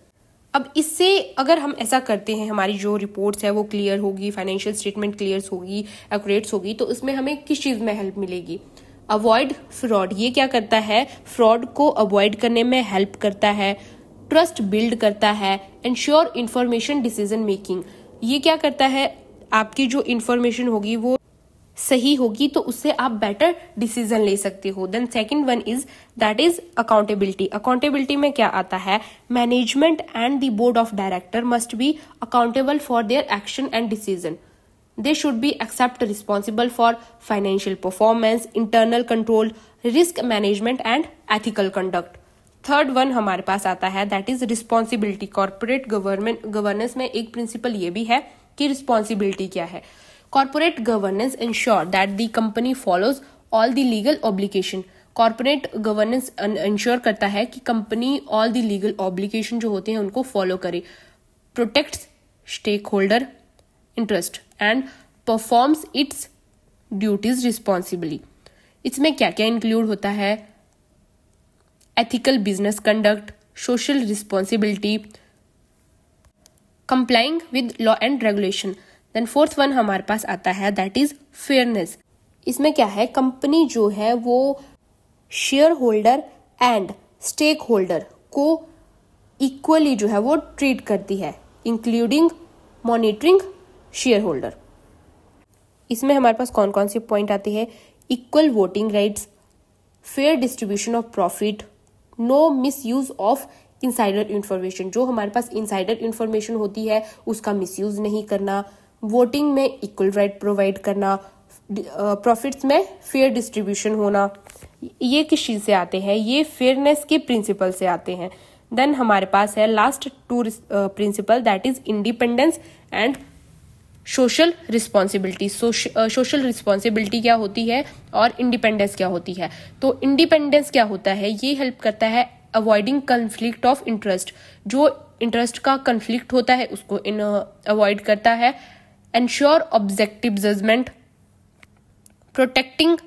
अब इससे अगर हम ऐसा करते हैं, हमारी जो रिपोर्ट्स है वो क्लियर होगी, फाइनेंशियल स्टेटमेंट क्लियर होगी, एक्यूरेट होगी, तो इसमें हमें किस चीज में हेल्प मिलेगी, अवॉइड फ्रॉड। ये क्या करता है, फ्रॉड को अवॉइड करने में हेल्प करता है, ट्रस्ट बिल्ड करता है, एंश्योर इंफॉर्मेशन डिसीजन मेकिंग। ये क्या करता है, आपकी जो इंफॉर्मेशन होगी वो सही होगी तो उससे आप बेटर डिसीजन ले सकते हो। Then second one is that is accountability. Accountability में क्या आता है, management and the board of director must be accountable for their action and decision. They should be accept responsible for financial performance, internal control, risk management and ethical conduct. Third one हमारे पास आता है that is responsibility. Corporate governance में एक principal ये भी है कि रिस्पॉन्सिबिलिटी क्या है। Corporate governance ensure that the company follows all the legal obligation. Corporate governance ensure करता है कि company all the legal obligation जो होते हैं उनको फॉलो करे, protects stakeholder interest and performs its duties responsibly. इसमें क्या क्या इंक्लूड होता है, ethical business conduct, social responsibility, complying with law and regulation. Then fourth one हमारे पास आता है दैट इज फेयरनेस। इसमें क्या है, कंपनी जो है वो shareholder and stakeholder को इक्वली जो है वो ट्रीट करती है, इंक्लूडिंग मॉनिटरिंग शेयर होल्डर। इसमें हमारे पास कौन कौन से पॉइंट आते हैं, equal voting rights, fair distribution of profit, no misuse of insider information. जो हमारे पास इनसाइडर इंफॉर्मेशन होती है उसका मिसयूज नहीं करना, वोटिंग में इक्वल राइट प्रोवाइड करना, प्रॉफिट्स में फेयर डिस्ट्रीब्यूशन होना। ये किस चीज से आते हैं, ये फेयरनेस के प्रिंसिपल से आते हैं। देन हमारे पास है last two principle that is independence and social responsibility. Social responsibility क्या होती है और इंडिपेंडेंस क्या होती है। तो इंडिपेंडेंस क्या होता है, ये हेल्प करता है अवॉइडिंग कन्फ्लिक्ट ऑफ इंटरेस्ट। जो इंटरेस्ट का कन्फ्लिक्ट होता है उसको अवॉइड करता है, ensure objective judgement, protecting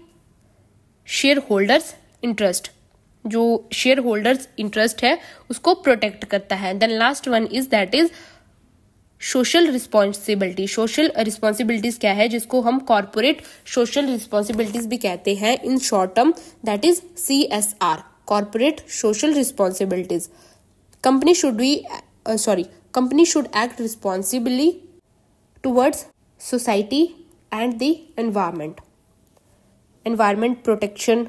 shareholders interest. जो शेयर होल्डर्स इंटरेस्ट है उसको प्रोटेक्ट करता है। Then last one is that is social responsibility. Social responsibilities क्या है, जिसको हम कॉर्पोरेट सोशल रिस्पॉन्सिबिलिटीज भी कहते हैं in short term, that is CSR, corporate social responsibilities. Company should act responsibly towards society and the environment, environment protection,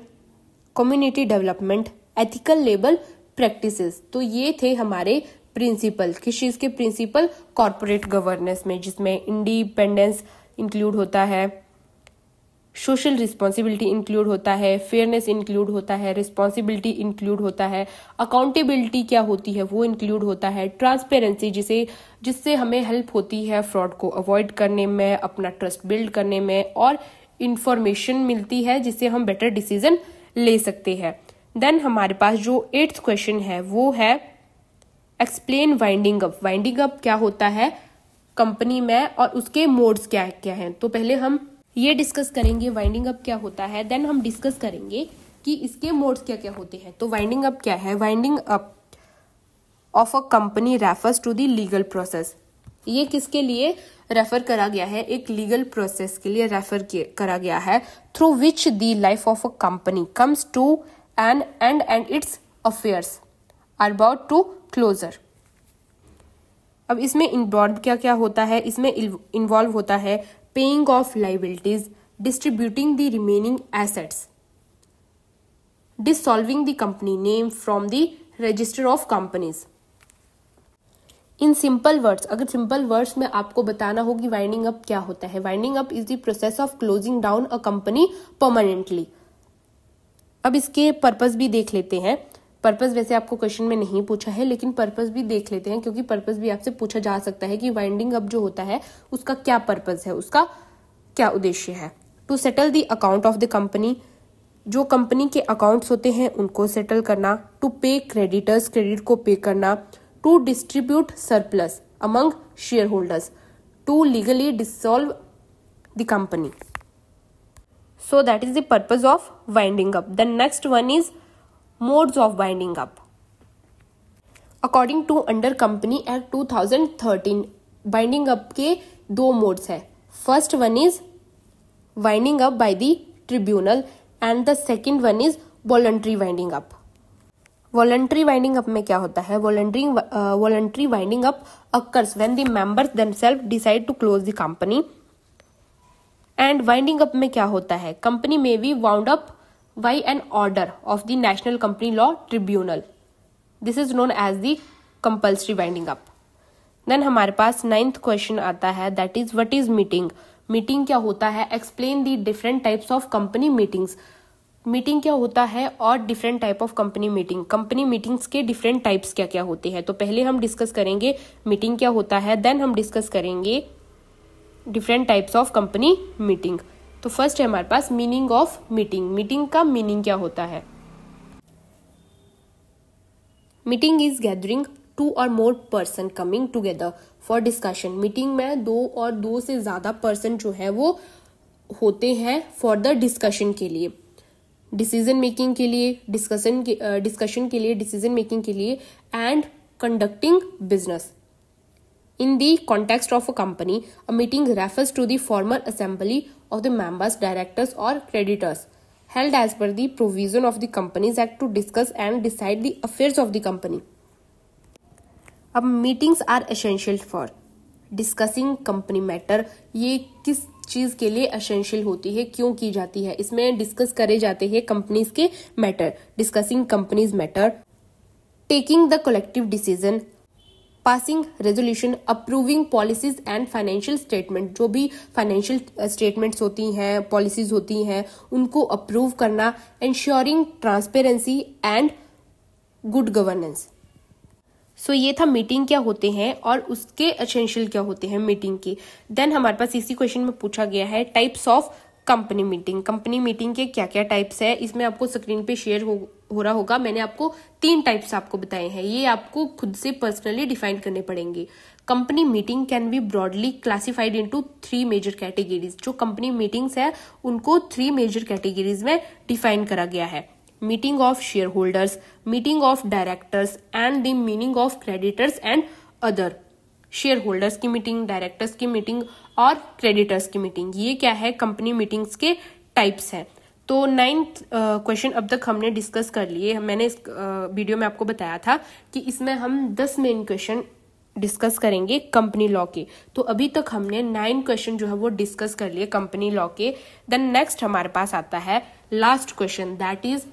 community development, ethical labour practices. तो ये थे हमारे प्रिंसिपल। किस चीज के प्रिंसिपल, कॉर्पोरेट गवर्नेंस में, जिसमें इंडिपेंडेंस, इंक्लूड होता है, सोशल रिस्पॉन्सिबिलिटी इंक्लूड होता है, फेयरनेस इंक्लूड होता है, रिस्पॉन्सिबिलिटी इंक्लूड होता है, अकाउंटेबिलिटी क्या होती है वो इंक्लूड होता है, ट्रांसपेरेंसी जिससे हमें हेल्प होती है फ्रॉड को अवॉइड करने में, अपना ट्रस्ट बिल्ड करने में, और इंफॉर्मेशन मिलती है जिससे हम बेटर डिसीजन ले सकते हैं। देन हमारे पास जो 8th क्वेश्चन है वो है explain winding up. Winding up क्या होता है कंपनी में और उसके मोड्स क्या क्या हैं। तो पहले हम ये डिस्कस करेंगे वाइंडिंग अप क्या होता है, देन हम डिस्कस करेंगे कि इसके मोड्स क्या क्या होते हैं। तो वाइंडिंग अप क्या है? Winding up of a company refers to the legal process. ये किसके लिए रेफर करा गया है? एक लीगल प्रोसेस के लिए रेफर करा गया है, through which the life of a company comes to an end and its affairs are about to closure. अब इसमें इन्वॉल्व क्या क्या होता है? इसमें इन्वॉल्व होता है paying off liabilities, distributing the remaining assets, dissolving the company name from the register of companies. In simple words, अगर सिंपल वर्ड्स में आपको बताना हो कि वाइंडिंग अप क्या होता है, winding up is the process of closing down a company permanently. अब इसके पर्पस भी देख लेते हैं। पर्पस वैसे आपको क्वेश्चन में नहीं पूछा है, लेकिन पर्पस भी देख लेते हैं क्योंकि पर्पस भी आपसे पूछा जा सकता है कि वाइंडिंग अप जो होता है उसका क्या पर्पस है, उसका क्या उद्देश्य है। To settle the account of the company, जो कंपनी के अकाउंट्स होते हैं उनको सेटल करना। टू पे क्रेडिटर्स, क्रेडिट को पे करना। To distribute surplus among shareholders. To legally dissolve the company. So that is the purpose of winding up. The next one is modes of winding up. According to Under Company Act 2013, winding up के 2 modes है. First one is winding up by the tribunal and the second one is voluntary winding up. Voluntary winding up में क्या होता है? Voluntary winding up occurs when the members themselves decide to close the company. And winding up में क्या होता है? Company may be wound up by an order of the National Company Law Tribunal. This is known as the compulsory winding up. Then हमारे पास 9th question आता है, that is what is meeting. Meeting क्या होता है? Explain the different types of company meetings. Meeting क्या होता है और different type of company meeting. Company meetings के डिफरेंट टाइप्स क्या क्या होते हैं। तो पहले हम डिस्कस करेंगे मीटिंग क्या होता है, देन हम डिस्कस करेंगे different types of company meeting. तो फर्स्ट है हमारे पास मीनिंग ऑफ मीटिंग। मीटिंग का मीनिंग क्या होता है? Meeting is gathering 2 or more person coming together for discussion. Meeting में 2 और 2 से ज्यादा पर्सन जो है वो होते हैं फॉर द डिस्कशन के लिए, डिसीजन मेकिंग के लिए, डिस्कशन के लिए, डिसीजन मेकिंग के लिए, and conducting business. In the context of a company, a meeting refers to the formal assembly of the members, directors or creditors held as per the provision of the Companies Act to discuss and decide the affairs of the company. अब meetings are essential for discussing company matter. ये किस चीज के लिए essential होती है, क्यों की जाती है? इसमें डिस्कस करे जाते हैं कंपनीज के matter, discussing companies matter, taking the collective decision, passing resolution, approving policies and financial statement. जो भी फाइनेंशियल स्टेटमेंट्स होती हैं, पॉलिसीज होती हैं, उनको अप्रूव करना, ensuring transparency and good governance. So ये था मीटिंग क्या होते हैं और उसके एसेंशियल क्या होते हैं मीटिंग की। देन हमारे पास इसी क्वेश्चन में पूछा गया है types of company meeting. Company meeting के क्या क्या टाइप्स है, इसमें आपको स्क्रीन पे शेयर हो रहा होगा। मैंने आपको 3 टाइप्स आपको बताए हैं, ये आपको खुद से पर्सनली डिफाइन करने पड़ेंगे। Company meeting can be broadly classified into 3 major categories. जो कंपनी मीटिंग्स है उनको 3 मेजर कैटेगरीज में डिफाइन करा गया है। Meeting of share holders, meeting of directors and the meeting of creditors and other. Share holders की मीटिंग, डायरेक्टर्स की meeting और क्रेडिटर्स की मीटिंग, ये क्या है कंपनी मीटिंग्स के टाइप्स हैं। तो 9th क्वेश्चन अब तक हमने डिस्कस कर लिए। मैंने इस वीडियो में आपको बताया था कि इसमें हम 10 मेन क्वेश्चन डिस्कस करेंगे कंपनी लॉ के। तो अभी तक हमने 9 क्वेश्चन जो है वो डिस्कस कर लिए कंपनी लॉ के। देन नेक्स्ट हमारे पास आता है last question, that is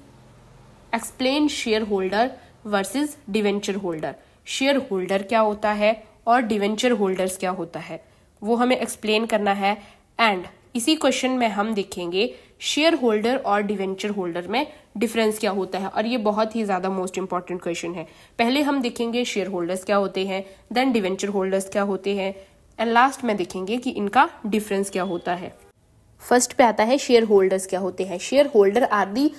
explain share holder versus debenture holder. Share holder क्या होता है और डिवेंचर होल्डर्स क्या होता है वो हमें एक्सप्लेन करना है। एंड इसी क्वेश्चन में हम देखेंगे शेयर होल्डर और डिवेंचर होल्डर में डिफरेंस क्या होता है, और ये बहुत ही ज्यादा मोस्ट इंपॉर्टेंट क्वेश्चन है। पहले हम देखेंगे शेयर होल्डर्स क्या होते हैं, देन डिवेंचर होल्डर्स क्या होते हैं, एंड लास्ट में देखेंगे कि इनका डिफरेंस क्या होता है। फर्स्ट पे आता है शेयर होल्डर्स क्या होते हैं। Share holder are the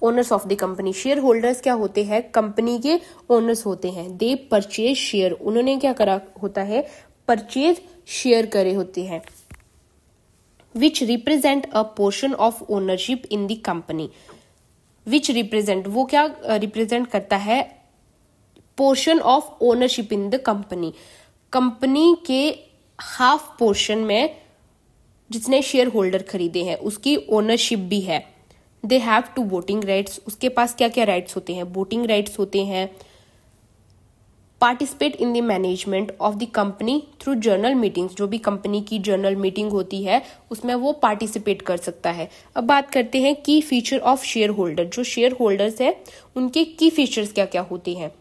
owners of the company. Shareholders क्या होते हैं, कंपनी के ओनर्स होते हैं। दे परचेज शेयर, उन्होंने क्या करा होता है, परचेज शेयर करे होते हैं। Which represent a portion of ownership in the company. Which represent, वो क्या रिप्रेजेंट करता है, portion of ownership in the company. Company के हाफ पोर्शन में जिसने शेयर होल्डर खरीदे हैं उसकी ओनरशिप भी है। They have to voting rights, उसके पास क्या क्या राइट्स होते हैं, वोटिंग राइट्स होते हैं। Participate in the management of the company through journal meetings, जो भी कंपनी की जर्नल मीटिंग होती है उसमें वो पार्टिसिपेट कर सकता है। अब बात करते हैं की फीचर ऑफ शेयर होल्डर। जो शेयर होल्डर्स है उनके की फीचर्स क्या क्या होते हैं।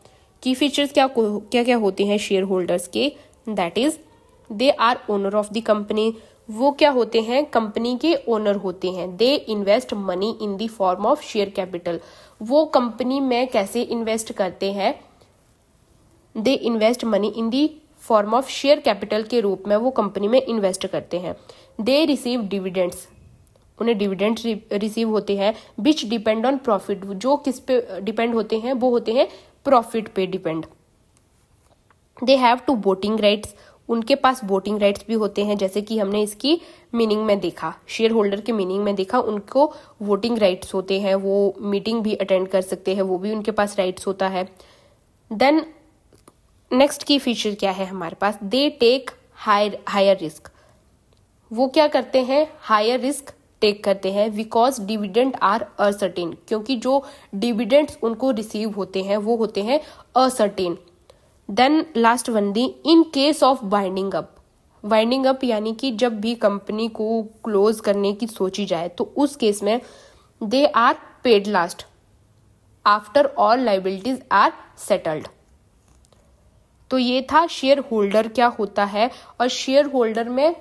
की फीचर्स क्या क्या होते हैं शेयर होल्डर्स के, that is they are owner of the company. वो क्या होते हैं, कंपनी के ओनर होते हैं। They invest money in the form of share capital, वो कंपनी में कैसे इन्वेस्ट करते हैं, they invest money in the form of share capital के रूप में वो कंपनी में इन्वेस्ट करते हैं। दे रिसीव डिविडेंड्स, उन्हें डिविडेंड्स रिसीव होते हैं। विच डिपेंड ऑन प्रॉफिट, जो किस पे डिपेंड होते हैं, वो होते हैं प्रॉफिट पे depend. They have to voting rights, उनके पास वोटिंग राइट्स भी होते हैं, जैसे कि हमने इसकी मीनिंग में देखा, शेयर होल्डर के मीनिंग में देखा, उनको वोटिंग राइट्स होते हैं, वो मीटिंग भी अटेंड कर सकते हैं, वो भी उनके पास राइट्स होता है। देन नेक्स्ट की फीचर क्या है हमारे पास, दे टेक हायर रिस्क, वो क्या करते हैं, हायर रिस्क टेक करते हैं। बिकॉज डिविडेंड आर अनसर्टेन, क्योंकि जो डिविडेंड्स उनको रिसीव होते हैं वो होते हैं uncertain. Then last one the in case of winding up, winding up यानी कि जब भी कंपनी को क्लोज करने की सोची जाए तो उस केस में they are paid last after all liabilities are settled. तो ये था शेयर होल्डर क्या होता है, और शेयर होल्डर में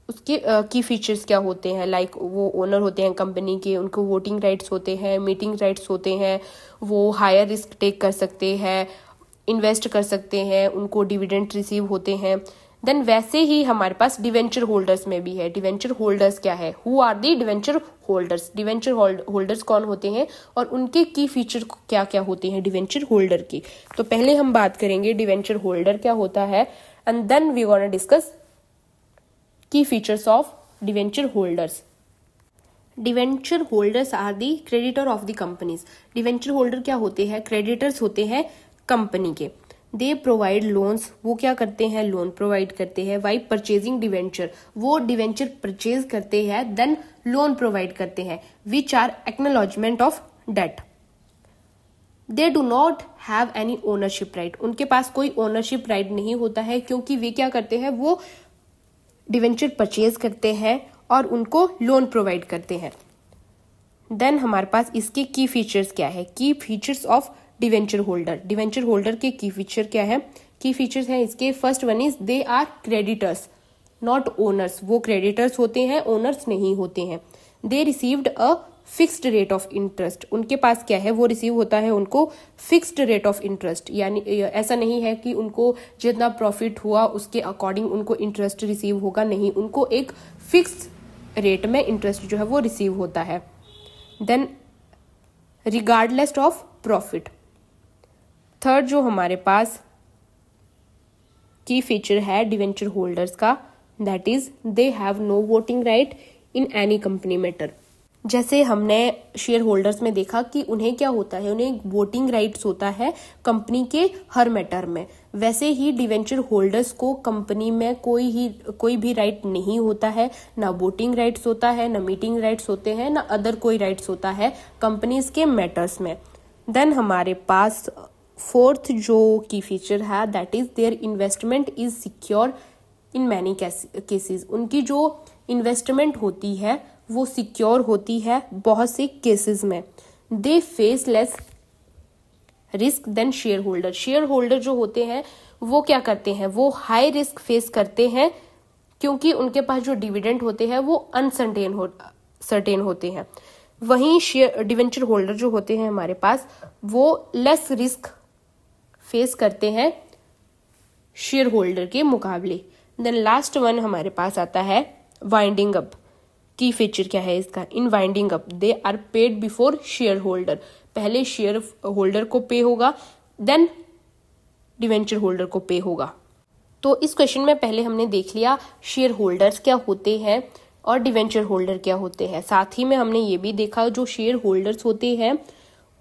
उसके की फीचर्स क्या होते हैं। लाइक वो ओनर होते हैं कंपनी के, उनको वोटिंग राइट्स होते हैं, मीटिंग राइट्स होते हैं, वो हायर रिस्क टेक कर सकते हैं, इन्वेस्ट कर सकते हैं, उनको डिविडेंड रिसीव होते हैं। देन वैसे ही हमारे पास डिवेंचर होल्डर्स में भी है। डिवेंचर होल्डर्स क्या है, who are the debenture holders, debenture holders कौन होते हैं और उनके की फीचर क्या क्या होते हैं डिवेंचर होल्डर की। तो पहले हम बात करेंगे डिवेंचर होल्डर क्या होता है, and then we gonna discuss की features of debenture holders. Debenture holders are the creditor of the companies. Debenture holder क्या होते हैं, क्रेडिटर्स होते हैं कंपनी के। दे प्रोवाइड लोन्स, वो क्या करते हैं, लोन प्रोवाइड करते हैं। वाई परचेजिंग डिवेंचर, वो डिवेंचर परचेज करते हैं देन लोन प्रोवाइड करते हैं। Which are acknowledgement of debt. They do not have any ownership right, उनके पास कोई ओनरशिप राइट नहीं होता है, क्योंकि वे क्या करते हैं, वो डिवेंचर परचेज करते हैं और उनको लोन प्रोवाइड करते हैं। देन हमारे पास इसके की फीचर्स क्या है, key features of debenture holder. Debenture holder के की फीचर क्या है, की फीचर्स हैं इसके, first one is they are creditors not owners, वो क्रेडिटर्स होते हैं, ओनर्स नहीं होते हैं। They received a fixed rate of interest, उनके पास क्या है, वो रिसीव होता है उनको फिक्स्ड रेट ऑफ इंटरेस्ट, यानी ऐसा नहीं है कि उनको जितना प्रॉफिट हुआ उसके अकॉर्डिंग उनको इंटरेस्ट रिसीव होगा, नहीं, उनको एक फिक्स रेट में इंटरेस्ट जो है वो रिसीव होता है। Then regardless of profit. Third जो हमारे पास की फीचर है डिवेंचर होल्डर्स का, that is they have no voting right in any company matter. जैसे हमने शेयर होल्डर्स में देखा कि उन्हें क्या होता है, उन्हें वोटिंग राइट्स होता है कंपनी के हर मैटर में, वैसे ही डिवेंचर होल्डर्स को कंपनी में कोई भी राइट नहीं होता है, ना वोटिंग राइट्स होता है, ना मीटिंग राइट्स होते हैं, ना अदर कोई राइट्स होता है कंपनीज के मैटर्स में। देन हमारे पास फोर्थ जो की फीचर है, that is their investment is secure in many cases. उनकी जो इन्वेस्टमेंट होती है वो सिक्योर होती है बहुत से केसेस में। They face less risk than shareholder. Shareholder जो होते हैं वो क्या करते हैं, वो हाई रिस्क फेस करते हैं क्योंकि उनके पास जो डिविडेंड होते हैं वो सर्टेन होते हैं। वहीं शेयर डिवेंचर होल्डर जो होते हैं हमारे पास, वो लेस रिस्क फेस करते हैं शेयर होल्डर के मुकाबले। देन लास्ट वन हमारे पास आता है वाइंडिंग अप। की फीचर क्या है इसका? In winding up they are paid before shareholder. पहले शेयर होल्डर को पे होगा, देन डिवेंचर होल्डर को पे होगा। तो इस क्वेश्चन में पहले हमने देख लिया शेयर होल्डर्स क्या होते हैं और डिवेंचर होल्डर क्या होते हैं। साथ ही में हमने ये भी देखा जो शेयर होल्डर्स होते हैं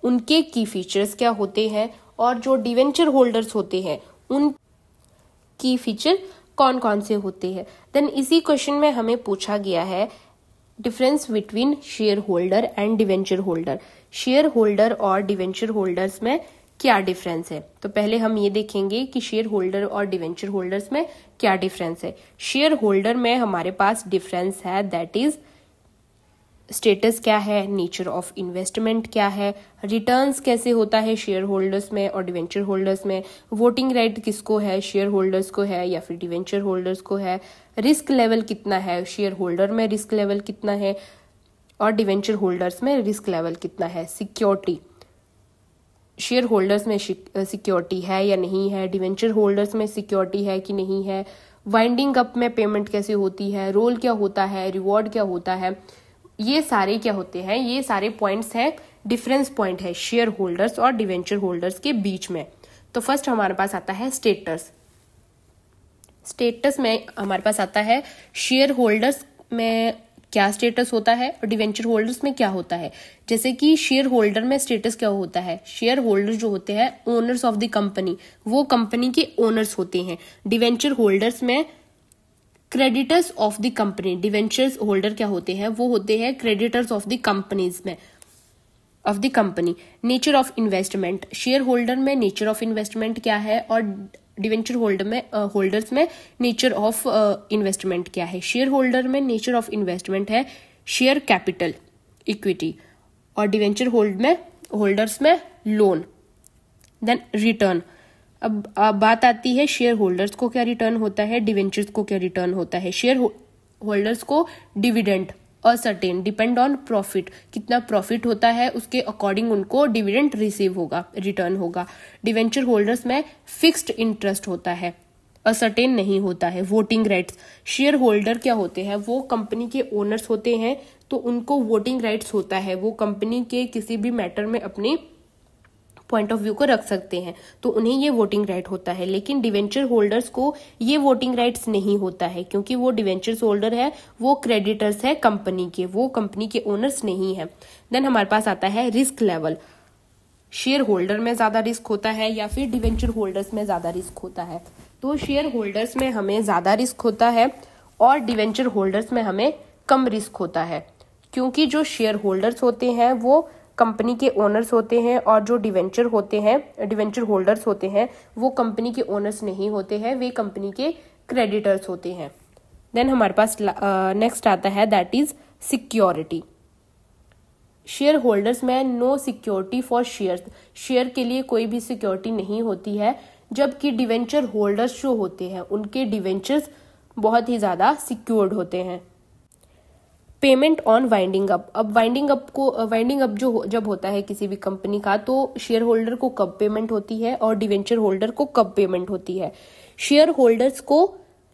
उनके की फीचर्स क्या होते हैं, और जो डिवेंचर होल्डर्स होते हैं उन की फीचर कौन कौन से होते हैं। देन इसी क्वेश्चन में हमें पूछा गया है difference between share holder and debenture holder. Share holder और डिवेंचर होल्डर्स में क्या डिफरेंस है? तो पहले हम ये देखेंगे कि शेयर होल्डर और डिवेंचर होल्डर्स में क्या डिफरेंस है। शेयर होल्डर में हमारे पास डिफरेंस है, दैट इज स्टेटस क्या है, नेचर ऑफ इन्वेस्टमेंट क्या है, रिटर्न्स कैसे होता है शेयर होल्डर्स में और डिवेंचर होल्डर्स में, वोटिंग राइट किसको है, शेयर होल्डर्स को है या फिर डिवेंचर होल्डर्स को है, रिस्क लेवल कितना है, शेयर होल्डर में रिस्क लेवल कितना है और डिवेंचर होल्डर्स में रिस्क लेवल कितना है, सिक्योरिटी शेयर होल्डर्स में सिक्योरिटी है या नहीं है, डिवेंचर होल्डर्स में सिक्योरिटी है कि नहीं है, वाइंडिंग अप में पेमेंट कैसे होती है, रोल क्या होता है, रिवॉर्ड क्या होता है, ये सारे क्या होते हैं, ये सारे पॉइंट्स हैं, डिफरेंस पॉइंट है शेयर होल्डर्स और डिवेंचर होल्डर्स के बीच में। तो फर्स्ट हमारे पास आता है स्टेटस। स्टेटस में हमारे पास आता है शेयर होल्डर्स में क्या स्टेटस होता है और डिवेंचर होल्डर्स में क्या होता है। जैसे कि शेयर होल्डर में स्टेटस क्या होता है, शेयर होल्डर जो होते हैं ओनर्स ऑफ द कंपनी, वो कंपनी के ओनर्स होते हैं। डिवेंचर होल्डर्स में creditors of the company, debentures holder क्या होते हैं, वो होते हैं क्रेडिटर्स ऑफ द कंपनीज में of the company. Nature of investment, share holder में नेचर ऑफ इन्वेस्टमेंट क्या है और डिवेंचर होल्डर्स में नेचर ऑफ इन्वेस्टमेंट क्या है। शेयर होल्डर में नेचर ऑफ इन्वेस्टमेंट है शेयर कैपिटल इक्विटी और डिवेंचर होल्डर्स में लोन। देन रिटर्न, अब बात आती है शेयर होल्डर्स को क्या रिटर्न होता है, डिवेंचर्स को क्या रिटर्न होता है। शेयर होल्डर्स को dividend ascertain, depend on profit, कितना प्रॉफिट होता है उसके अकॉर्डिंग उनको डिविडेंड रिसीव होगा, रिटर्न होगा। डिवेंचर होल्डर्स में फिक्स्ड इंटरेस्ट होता है, असर्टेन नहीं होता है। वोटिंग राइट्स, शेयर होल्डर क्या होते हैं, वो कंपनी के ओनर्स होते हैं तो उनको वोटिंग राइट्स होता है, वो कंपनी के किसी भी मैटर में अपनी पॉइंट ऑफ व्यू को रख सकते हैं तो उन्हें ये वोटिंग राइट होता है। लेकिन डिवेंचर होल्डर्स को ये वोटिंग राइट्स नहीं होता है क्योंकि वो डिवेंचर्स होल्डर है, वो क्रेडिटर्स है कंपनी के, वो कंपनी के ओनर्स नहीं है। देन हमारे पास आता है रिस्क लेवल, शेयर होल्डर में ज्यादा रिस्क होता है या फिर डिवेंचर होल्डर्स में ज्यादा रिस्क होता है। तो शेयर होल्डर्स में हमें ज्यादा रिस्क होता है और डिवेंचर होल्डर्स में हमें कम रिस्क होता है, क्योंकि जो शेयर होल्डर्स होते हैं वो कंपनी के ओनर्स होते हैं और जो डिवेंचर होल्डर्स होते हैं वो कंपनी के ओनर्स नहीं होते हैं, वे कंपनी के क्रेडिटर्स होते हैं। देन हमारे पास नेक्स्ट आता है that is security. Share holders में no security for shares, share के लिए कोई भी सिक्योरिटी नहीं होती है, जबकि डिवेंचर होल्डर्स जो होते हैं उनके डिवेंचर्स बहुत ही ज्यादा सिक्योर्ड होते हैं। पेमेंट ऑन वाइंडिंग अप, अब वाइंडिंग अप जो जब होता है किसी भी कंपनी का तो शेयर होल्डर को कब पेमेंट होती है और डिवेंचर होल्डर को कब पेमेंट होती है। शेयर होल्डर्स को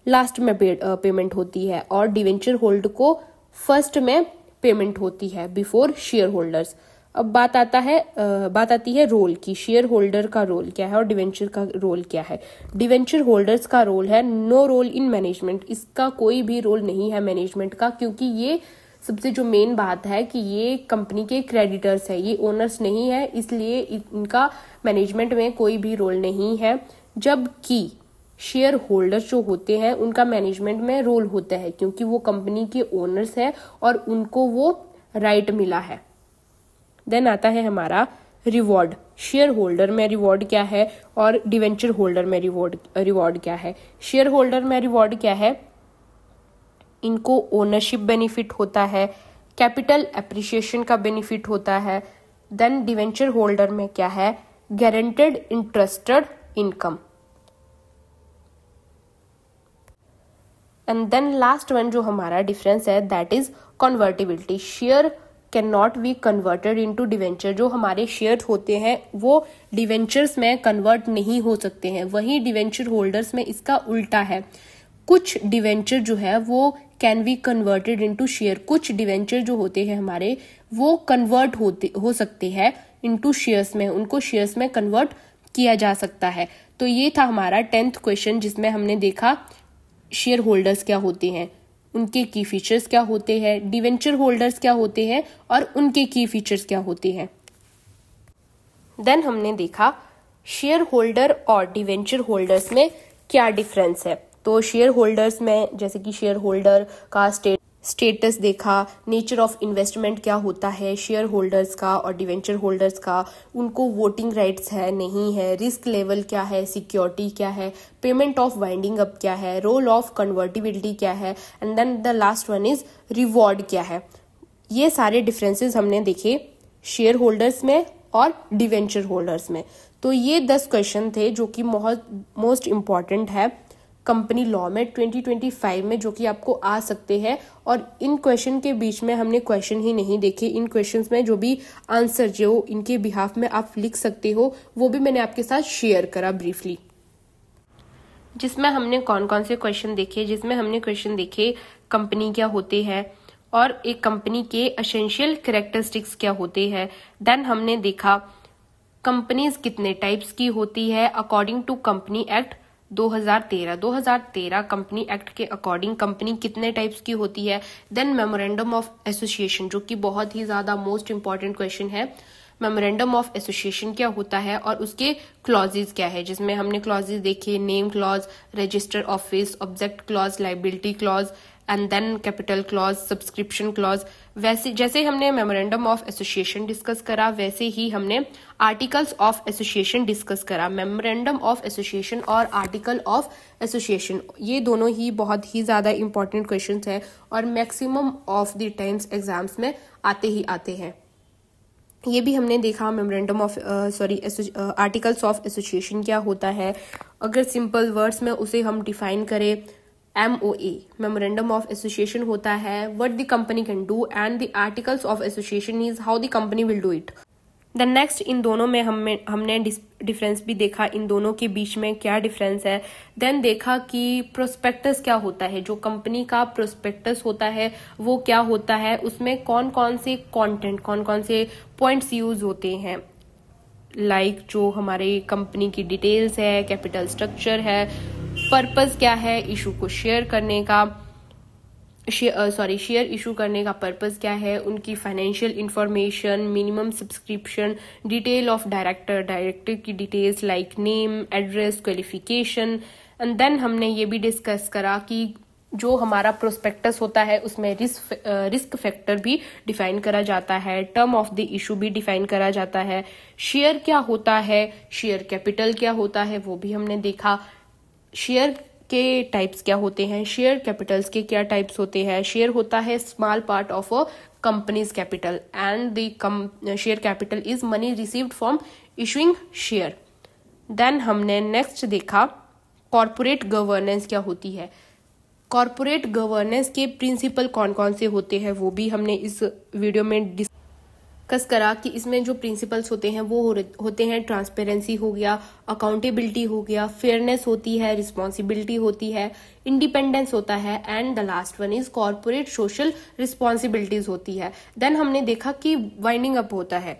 लास्ट में पेमेंट होती है और डिवेंचर होल्डर को फर्स्ट में पेमेंट होती है बिफोर शेयर होल्डर्स। अब बात आती है रोल की, शेयर होल्डर का रोल क्या है और डिवेंचर का रोल क्या है। डिवेंचर होल्डर्स का रोल है नो रोल इन मैनेजमेंट, इसका कोई भी रोल नहीं है मैनेजमेंट का, क्योंकि ये सबसे जो मेन बात है कि ये कंपनी के क्रेडिटर्स है, ये ओनर्स नहीं है, इसलिए इनका मैनेजमेंट में कोई भी रोल नहीं है। जबकि शेयर होल्डर्स जो होते हैं उनका मैनेजमेंट में रोल होता है, क्योंकि वो कंपनी के ओनर्स है और उनको वो राइट मिला है। देन आता है हमारा रिवॉर्ड, शेयर होल्डर में रिवॉर्ड क्या है और डिवेंचर होल्डर में रिवॉर्ड क्या है। शेयर होल्डर में रिवॉर्ड क्या है, इनको ओनरशिप बेनिफिट होता है, कैपिटल एप्रिसिएशन का बेनिफिट होता है। देन डिवेंचर होल्डर में क्या है, guaranteed interested income. And then last one जो हमारा डिफरेंस है that is convertibility. Share can not be converted into debenture. जो हमारे शेयर होते हैं वो डिवेंचर्स में कन्वर्ट नहीं हो सकते हैं, वहीं डिवेंचर होल्डर्स में इसका उल्टा है। कुछ डिवेंचर जो है वो can be converted into share. कुछ डिवेंचर जो होते हैं हमारे वो कन्वर्ट हो सकते हैं इनटू शेयर्स में, उनको शेयर्स में कन्वर्ट किया जा सकता है। तो ये था हमारा 10th क्वेश्चन जिसमें हमने देखा शेयर होल्डर्स क्या होते हैं, उनके की फीचर्स क्या होते हैं, डिवेंचर होल्डर्स क्या होते हैं और उनके की फीचर्स क्या होते हैं। देन हमने देखा शेयर होल्डर और डिवेंचर होल्डर्स में क्या डिफरेंस है। तो शेयर होल्डर्स में जैसे कि शेयर होल्डर का स्टेटस देखा, नेचर ऑफ इन्वेस्टमेंट क्या होता है शेयर होल्डर्स का और डिवेंचर होल्डर्स का, उनको वोटिंग राइट्स है नहीं है, रिस्क लेवल क्या है, सिक्योरिटी क्या है, पेमेंट ऑफ वाइंडिंग अप क्या है, रोल ऑफ कन्वर्टिबिलिटी क्या है, and then the last one is reward क्या है। ये सारे डिफरेंसेस हमने देखे शेयर होल्डर्स में और डिवेंचर होल्डर्स में। तो ये 10 क्वेश्चन थे जो कि मोस्ट इम्पॉर्टेंट है कंपनी लॉ में 2025 में, जो कि आपको आ सकते हैं। और इन क्वेश्चन के बीच में हमने क्वेश्चन ही नहीं देखे, इन क्वेश्चंस में जो भी आंसर जो इनके बिहाफ में आप लिख सकते हो वो भी मैंने आपके साथ शेयर करा ब्रीफली। जिसमें हमने कौन कौन से क्वेश्चन देखे, जिसमें हमने क्वेश्चन देखे कंपनी क्या होते हैं और एक कंपनी के एसेंशियल कैरेक्टरिस्टिक्स क्या होते हैं। देन हमने देखा कंपनीज कितने टाइप्स की होती है according to company act 2013 company act के अकॉर्डिंग कंपनी कितने टाइप्स की होती है। देन मेमोरेंडम ऑफ एसोसिएशन जो कि बहुत ही ज्यादा मोस्ट इंपॉर्टेंट क्वेश्चन है, मेमोरेंडम ऑफ एसोसिएशन क्या होता है और उसके क्लॉजेज क्या है, जिसमें हमने क्लॉजेज देखे name clause, register office, object clause, liability clause and then capital clause, subscription clause. वैसे जैसे हमने मेमोरेंडम ऑफ एसोसिएशन डिस्कस करा वैसे ही हमने आर्टिकल्स ऑफ एसोसिएशन डिस्कस करा। मेमोरेंडम ऑफ एसोसिएशन और आर्टिकल ऑफ एसोसिएशन ये दोनों ही बहुत ही ज्यादा इंपॉर्टेंट क्वेश्चंस है और maximum of the times exams में आते ही आते हैं। ये भी हमने देखा memorandum of articles of association क्या होता है। अगर सिंपल वर्ड्स में उसे हम डिफाइन करें, MOA मेमोरेंडम ऑफ एसोसिएशन होता है what the company can do and the articles of association is how the company will do it. Then next इन दोनों में हमने डिफरेंस भी देखा, इन दोनों के बीच में क्या डिफरेंस है। देन देखा कि प्रोस्पेक्टस क्या होता है, जो कंपनी का प्रोस्पेक्टस होता है वो क्या होता है, उसमें कौन कौन से कंटेंट कौन कौन से पॉइंट्स यूज होते हैं, लाइक जो हमारे कंपनी की डिटेल्स है, कैपिटल स्ट्रक्चर है, पर्पस क्या है इशू को शेयर करने का, शेयर इशू करने का पर्पस क्या है, उनकी financial information, minimum subscription, detail of director की details like name, address, qualification. And then हमने ये भी डिस्कस करा कि जो हमारा प्रोस्पेक्टस होता है उसमें रिस्क फैक्टर भी डिफाइन करा जाता है, टर्म ऑफ द इशू भी डिफाइन करा जाता है, शेयर क्या होता है, शेयर कैपिटल क्या होता है वो भी हमने देखा, शेयर के टाइप्स क्या होते हैं, शेयर कैपिटल्स के क्या टाइप्स होते हैं, शेयर होता है small part of a company's capital and the share capital is money received from issuing share. Then हमने नेक्स्ट देखा कॉर्पोरेट गवर्नेंस क्या होती है। कॉर्पोरेट गवर्नेंस के प्रिंसिपल कौन कौन से होते हैं वो भी हमने इस वीडियो में डिस्कस करा कि इसमें जो प्रिंसिपल्स होते हैं वो होते हैं ट्रांसपेरेंसी हो गया, अकाउंटेबिलिटी हो गया, फेयरनेस होती है, रिस्पॉन्सिबिलिटी होती है, इंडिपेंडेंस होता है and the last one is corporate social responsibilities होती है। देन हमने देखा कि वाइंडिंग अप होता है,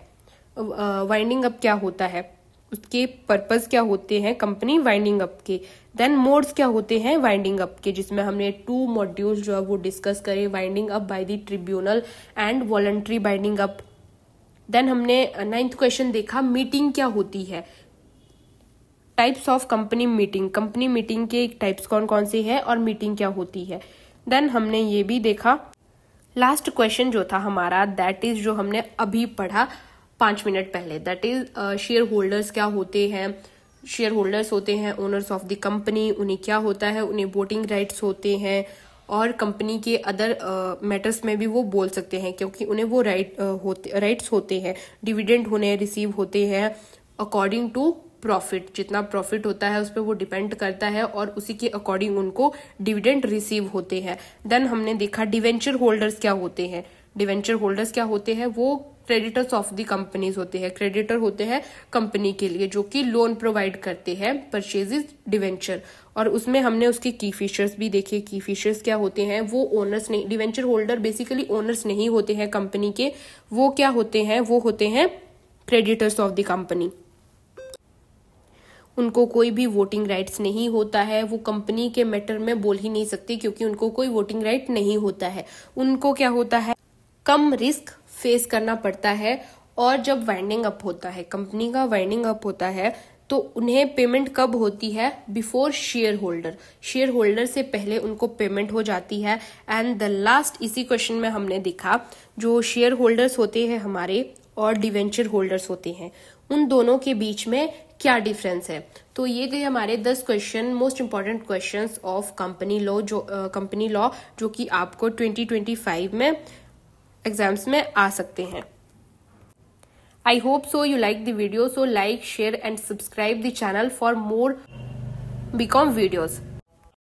वाइंडिंग अप क्या होता है, उसके पर्पस क्या होते हैं कंपनी वाइंडिंग अप के। देन मोड्स क्या होते हैं वाइंडिंग अप के, जिसमें हमने 2 मॉड्यूल्स जो है वो डिस्कस करे, winding up by the tribunal and voluntary winding up. Then हमने 9th क्वेश्चन देखा मीटिंग क्या होती है, types of company meeting, company meeting के टाइप्स कौन कौन से हैं और मीटिंग क्या होती है। देन हमने ये भी देखा लास्ट क्वेश्चन जो था हमारा दैट इज जो हमने अभी पढ़ा 5 मिनट पहले, दैट इज शेयर होल्डर्स क्या होते हैं। शेयर होल्डर्स होते हैं ओनर्स ऑफ द कंपनी, उन्हें क्या होता है, उन्हें वोटिंग राइट्स होते हैं और कंपनी के अदर मैटर्स में भी वो बोल सकते हैं क्योंकि उन्हें वो राइट्स होते हैं, डिविडेंड उन्हें रिसीव होते हैं अकॉर्डिंग टू प्रॉफिट, जितना प्रॉफिट होता है उस पर वो डिपेंड करता है और उसी के अकॉर्डिंग उनको डिविडेंड रिसीव होते हैं। देन हमने देखा डिवेंचर होल्डर्स क्या होते हैं। डिवेंचर होल्डर्स क्या होते हैं, वो क्रेडिटर्स ऑफ द कंपनीज होते हैं। क्रेडिटर होते हैं कंपनी के लिए जो कि लोन प्रोवाइड करते हैं, परचेजेस डिवेंचर। और उसमें हमने उसके की फीचर्स भी देखे। की फीचर्स क्या होते हैं, वो ओनर्स नहीं, डिवेंचर होल्डर बेसिकली ओनर्स नहीं होते हैं कंपनी के, वो क्या होते हैं, वो होते हैं क्रेडिटर्स ऑफ द कंपनी। उनको कोई भी वोटिंग राइट्स नहीं होता है, वो कंपनी के मैटर में बोल ही नहीं सकते क्योंकि उनको कोई वोटिंग राइट नहीं होता है। उनको क्या होता है, कम रिस्क फेस करना पड़ता है। और जब वाइंडिंग अप होता है, कंपनी का वाइंडिंग अप होता है, तो उन्हें पेमेंट कब होती है, before shareholder. Share holder से पहले उनको पेमेंट हो जाती है। एंड द लास्ट, इसी क्वेश्चन में हमने देखा जो शेयर होल्डर्स होते हैं हमारे और डिवेंचर होल्डर्स होते हैं, उन दोनों के बीच में क्या डिफरेंस है। तो ये गए हमारे 10 question, most important questions of company law, जो कि आपको 2025 में एग्जाम्स में आ सकते हैं। I hope so you like the video, so like, share and subscribe the channel for more BCom videos.